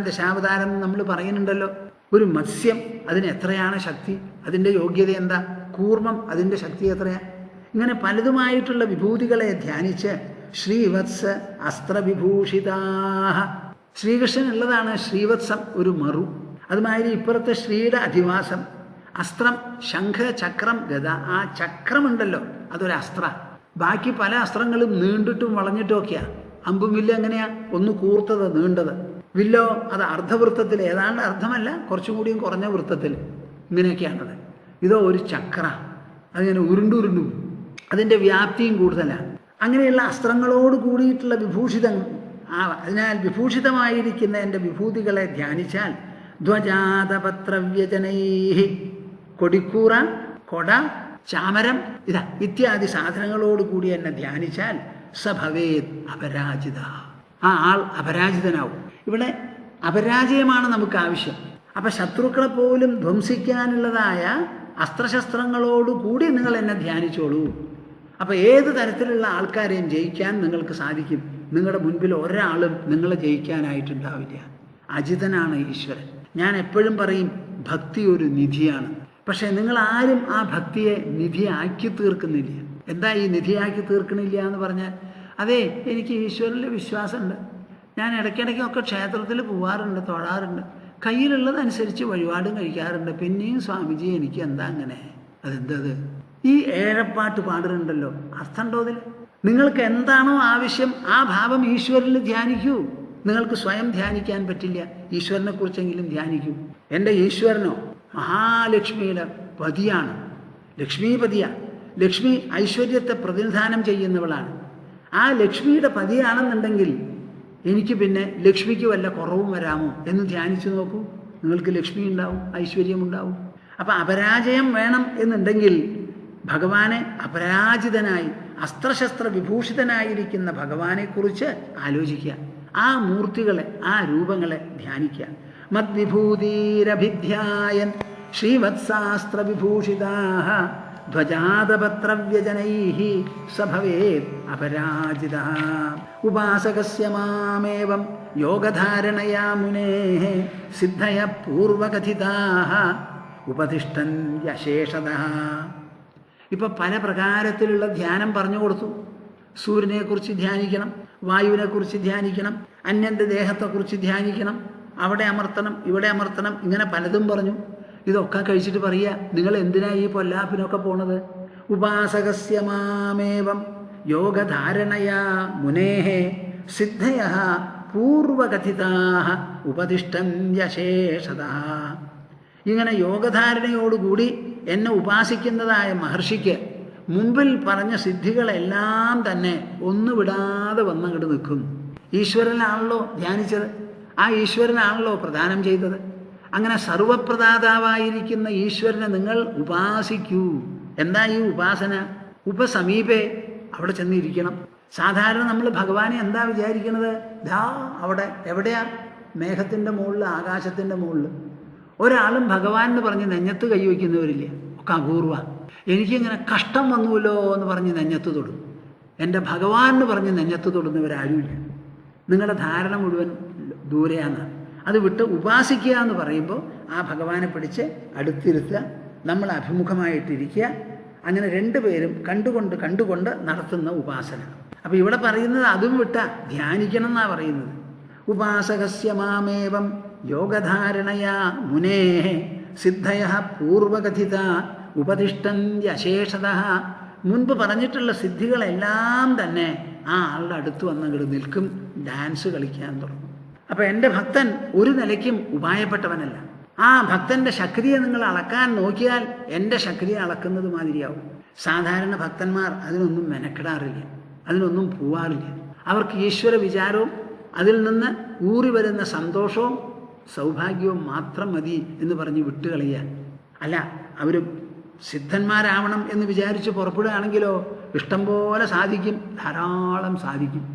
നമ്മൾ പറയുന്നുണ്ടല്ലോ. ഒരു മത്സ്യം, അതിന് എത്രയാണ് ശക്തി? അതിൻ്റെ യോഗ്യത എന്താ? കൂർമ്മം, അതിൻ്റെ ശക്തി എത്രയാണ്? ഇങ്ങനെ പലതുമായിട്ടുള്ള വിഭൂതികളെ ധ്യാനിച്ച് ശ്രീവത്സ് അസ്ത്രവിഭൂഷിതാഹ, ശ്രീകൃഷ്ണൻ ഉള്ളതാണ് ശ്രീവത്സം, ഒരു മറു. അതുമാതിരി ഇപ്പുറത്തെ ശ്രീയുടെ അധിവാസം, അസ്ത്രം, ശംഖ്, ചക്രം, ഗദ. ആ ചക്രമുണ്ടല്ലോ അതൊരു അസ്ത്ര. ബാക്കി പല അസ്ത്രങ്ങളും നീണ്ടിട്ടും വളഞ്ഞിട്ടും ഒക്കെയാണ്. അമ്പും വില്ല് എങ്ങനെയാ? ഒന്ന് കൂർത്തത്, നീണ്ടത്. വില്ലോ അത് അർദ്ധവൃത്തത്തിൽ, ഏതാണ്ട് അർദ്ധമല്ല, കുറച്ചും കൂടിയും കുറഞ്ഞ വൃത്തത്തിൽ, ഇങ്ങനെയൊക്കെയാണത്. ഇതോ ഒരു ചക്ര, അതിങ്ങനെ ഉരുണ്ടുരുണ്ടും, അതിൻ്റെ വ്യാപ്തിയും കൂടുതലാണ്. അങ്ങനെയുള്ള അസ്ത്രങ്ങളോട് കൂടിയിട്ടുള്ള വിഭൂഷിതം. അതിനാൽ വിഭൂഷിതമായിരിക്കുന്ന എൻ്റെ വിഭൂതികളെ ധ്യാനിച്ചാൽ ധ്വജാതപത്രവ്യജനൈഹി, കൊടിക്കൂറ, കൊട, ചാമരം, ഇത്യാദി സാധനങ്ങളോട് കൂടി എന്നെ ധ്യാനിച്ചാൽ സഭവേത് അപരാജിത, ആ ആൾ അപരാജിതനാവും. ഇവിടെ അപരാജയമാണ് നമുക്ക് ആവശ്യം. അപ്പം ശത്രുക്കളെ പോലും ധ്വംസിക്കാനുള്ളതായ അസ്ത്രശസ്ത്രങ്ങളോടുകൂടി നിങ്ങൾ എന്നെ ധ്യാനിച്ചോളൂ. അപ്പം ഏത് തരത്തിലുള്ള ആൾക്കാരെയും ജയിക്കാൻ നിങ്ങൾക്ക് സാധിക്കും. നിങ്ങളുടെ മുൻപിൽ ഒരാളും നിങ്ങളെ ജയിക്കാനായിട്ടുണ്ടാവില്ല. അജിതനാണ് ഈശ്വരൻ. ഞാൻ എപ്പോഴും പറയും, ഭക്തി ഒരു നിധിയാണ്. പക്ഷേ നിങ്ങളാരും ആ ഭക്തിയെ നിധിയാക്കി തീർക്കുന്നില്ല. എന്താ ഈ നിധിയാക്കി തീർക്കണില്ല എന്ന് പറഞ്ഞാൽ, അതെ എനിക്ക് ഈശ്വരനിൽ വിശ്വാസമുണ്ട്, ഞാൻ ഇടയ്ക്കിടയ്ക്കൊക്കെ ക്ഷേത്രത്തിൽ പോവാറുണ്ട്, തൊഴാറുണ്ട്, കയ്യിലുള്ളതനുസരിച്ച് വഴിപാടും കഴിക്കാറുണ്ട്, പിന്നെയും സ്വാമിജി എനിക്ക് എന്താ അങ്ങനെ? അതെന്തത്? ഈ ഏഴപ്പാട്ട് പാടുന്നുണ്ടല്ലോ, അർത്ഥമുണ്ടോ അതിൽ? നിങ്ങൾക്ക് എന്താണോ ആവശ്യം ആ ഭാവം ഈശ്വരനിൽ ധ്യാനിക്കൂ. നിങ്ങൾക്ക് സ്വയം ധ്യാനിക്കാൻ പറ്റില്ല, ഈശ്വരനെ കുറിച്ചെങ്കിലും ധ്യാനിക്കൂ. എൻ്റെ ഈശ്വരനോ മഹാലക്ഷ്മിയുടെ പതിയാണ്, ലക്ഷ്മീപതിയാണ്. ലക്ഷ്മി ഐശ്വര്യത്തെ പ്രതിനിധാനം ചെയ്യുന്നവളാണ്. ആ ലക്ഷ്മിയുടെ പതിയാണെന്നുണ്ടെങ്കിൽ എനിക്ക് പിന്നെ ലക്ഷ്മിക്ക് വല്ല കുറവും വരാമോ എന്ന് ധ്യാനിച്ചു നോക്കൂ. നിങ്ങൾക്ക് ലക്ഷ്മി ഉണ്ടാവും, ഐശ്വര്യമുണ്ടാവും. അപ്പം അപരാജയം വേണം എന്നുണ്ടെങ്കിൽ ഭഗവാനെ അപരാജിതനായി അസ്ത്രശസ്ത്ര വിഭൂഷിതനായിരിക്കുന്ന ഭഗവാനെക്കുറിച്ച് ആലോചിക്കുക. ആ മൂർത്തികളെ, ആ രൂപങ്ങളെ ധ്യാനിക്കുക. മദ്വിഭൂതിരഭിധ്യായൻ ശ്രീവത്സാസ്ത്ര വിഭൂഷിതാഹ ധ്വജാതപത്രവ്യജനൈഹി സഭവേത് അപരാജിത. ഉപാസകസ്യ മാമേവം യോഗധാരണയാ മുനേഃ സിദ്ധയ പൂർവകഥിതാഃ ഉപതിഷ്ഠൻ യശേഷതഃ. ഇപ്പം പല പ്രകാരത്തിലുള്ള ധ്യാനം പറഞ്ഞു കൊടുത്തു. സൂര്യനെക്കുറിച്ച് ധ്യാനിക്കണം, വായുവിനെക്കുറിച്ച് ധ്യാനിക്കണം, അന്യൻ്റെ ദേഹത്തെക്കുറിച്ച് ധ്യാനിക്കണം, അവിടെ അമർത്തണം ഇവിടെ അമർത്തണം, ഇങ്ങനെ പലതും പറഞ്ഞു. ഇതൊക്കെ കഴിച്ചിട്ട് പറയുക, നിങ്ങൾ എന്തിനാ ഈ പൊല്ലാപ്പിനൊക്കെ പോണത്? ഉപാസകസ്യ മാമേവം യോഗധാരണയാ മുനേഃ സിദ്ധയഃ പൂർവകഥിതാഃ ഉപദിഷ്ടം യശേഷതഃ. ഇങ്ങനെ യോഗധാരണയോടുകൂടി എന്നെ ഉപാസിക്കുന്നതായ മഹർഷിക്ക് മുമ്പിൽ പറഞ്ഞ സിദ്ധികളെല്ലാം തന്നെ ഒന്നു വിടാതെ വന്നങ്ങോട്ട് നിൽക്കും. ഈശ്വരനാണല്ലോ ധ്യാനിച്ചത്, ആ ഈശ്വരനാണല്ലോ പ്രദാനം ചെയ്തത്. അങ്ങനെ സർവപ്രദാതാവായിരിക്കുന്ന ഈശ്വരനെ നിങ്ങൾ ഉപാസിക്കൂ. എന്താ ഈ ഉപാസന? ഉപസമീപേ, അവിടെ ചെന്നിരിക്കണം. സാധാരണ നമ്മൾ ഭഗവാനെ എന്താ വിചാരിക്കുന്നത്? ദാ അവിടെ, എവിടെയാ? മേഘത്തിൻ്റെ മുകളിൽ, ആകാശത്തിൻ്റെ മുകളിൽ. ഒരാളും ഭഗവാൻ എന്ന് പറഞ്ഞ് നെഞ്ഞത്ത് കൈവയ്ക്കുന്നവരില്ല, ഒക്കെ അപൂർവ. എനിക്കിങ്ങനെ കഷ്ടം വന്നുവല്ലോ എന്ന് പറഞ്ഞ് നെഞ്ഞത്ത് തൊടും. എൻ്റെ ഭഗവാൻ എന്ന് പറഞ്ഞ് നെഞ്ഞത്ത് തൊടുന്നവരാരുമില്ല. നിങ്ങളുടെ ധാരണ മുഴുവൻ ദൂരെയാണ്. അത് വിട്ട് ഉപാസിക്കുക എന്ന് പറയുമ്പോൾ ആ ഭഗവാനെ പിടിച്ച് അടുത്തിരുത്തുക, നമ്മൾ അഭിമുഖമായിട്ടിരിക്കുക. അങ്ങനെ രണ്ടുപേരും കണ്ടുകൊണ്ട് നടത്തുന്ന ഉപാസന. അപ്പോൾ ഇവിടെ പറയുന്നത് അതും വിട്ട ധ്യാനിക്കണം എന്നാണ് പറയുന്നത്. ഉപാസകസ്യ മാമേവം യോഗധാരണയാ മുനേഃ സിദ്ധയഃ പൂർവകഥിത ഉപദിഷ്ടം യശേഷതഃ. മുൻപ് പറഞ്ഞിട്ടുള്ള സിദ്ധികളെല്ലാം തന്നെ ആ ആളുടെ അടുത്ത് വന്നങ്ങോട്ട് നിൽക്കും, ഡാൻസ് കളിക്കാൻ തുടങ്ങും. അപ്പോൾ എൻ്റെ ഭക്തൻ ഒരു നിലയ്ക്കും ഉപായപ്പെട്ടവനല്ല. ആ ഭക്തൻ്റെ ശക്തിയെ നിങ്ങൾ അളക്കാൻ നോക്കിയാൽ എൻ്റെ ശക്തിയെ അളക്കുന്നത് മാതിരിയാവും. സാധാരണ ഭക്തന്മാർ അതിനൊന്നും മെനക്കെടാറില്ല, അതിനൊന്നും പോവാറില്ല. അവർക്ക് ഈശ്വര വിചാരവും അതിൽ നിന്ന് ഊറി വരുന്ന സന്തോഷവും സൗഭാഗ്യവും മാത്രം മതി എന്ന് പറഞ്ഞ് വിട്ടുകളയുക. അല്ല, അവർ സിദ്ധന്മാരാവണം എന്ന് വിചാരിച്ച് പുറപ്പെടുകയാണെങ്കിലോ ഇഷ്ടം പോലെ സാധിക്കും, ധാരാളം സാധിക്കും.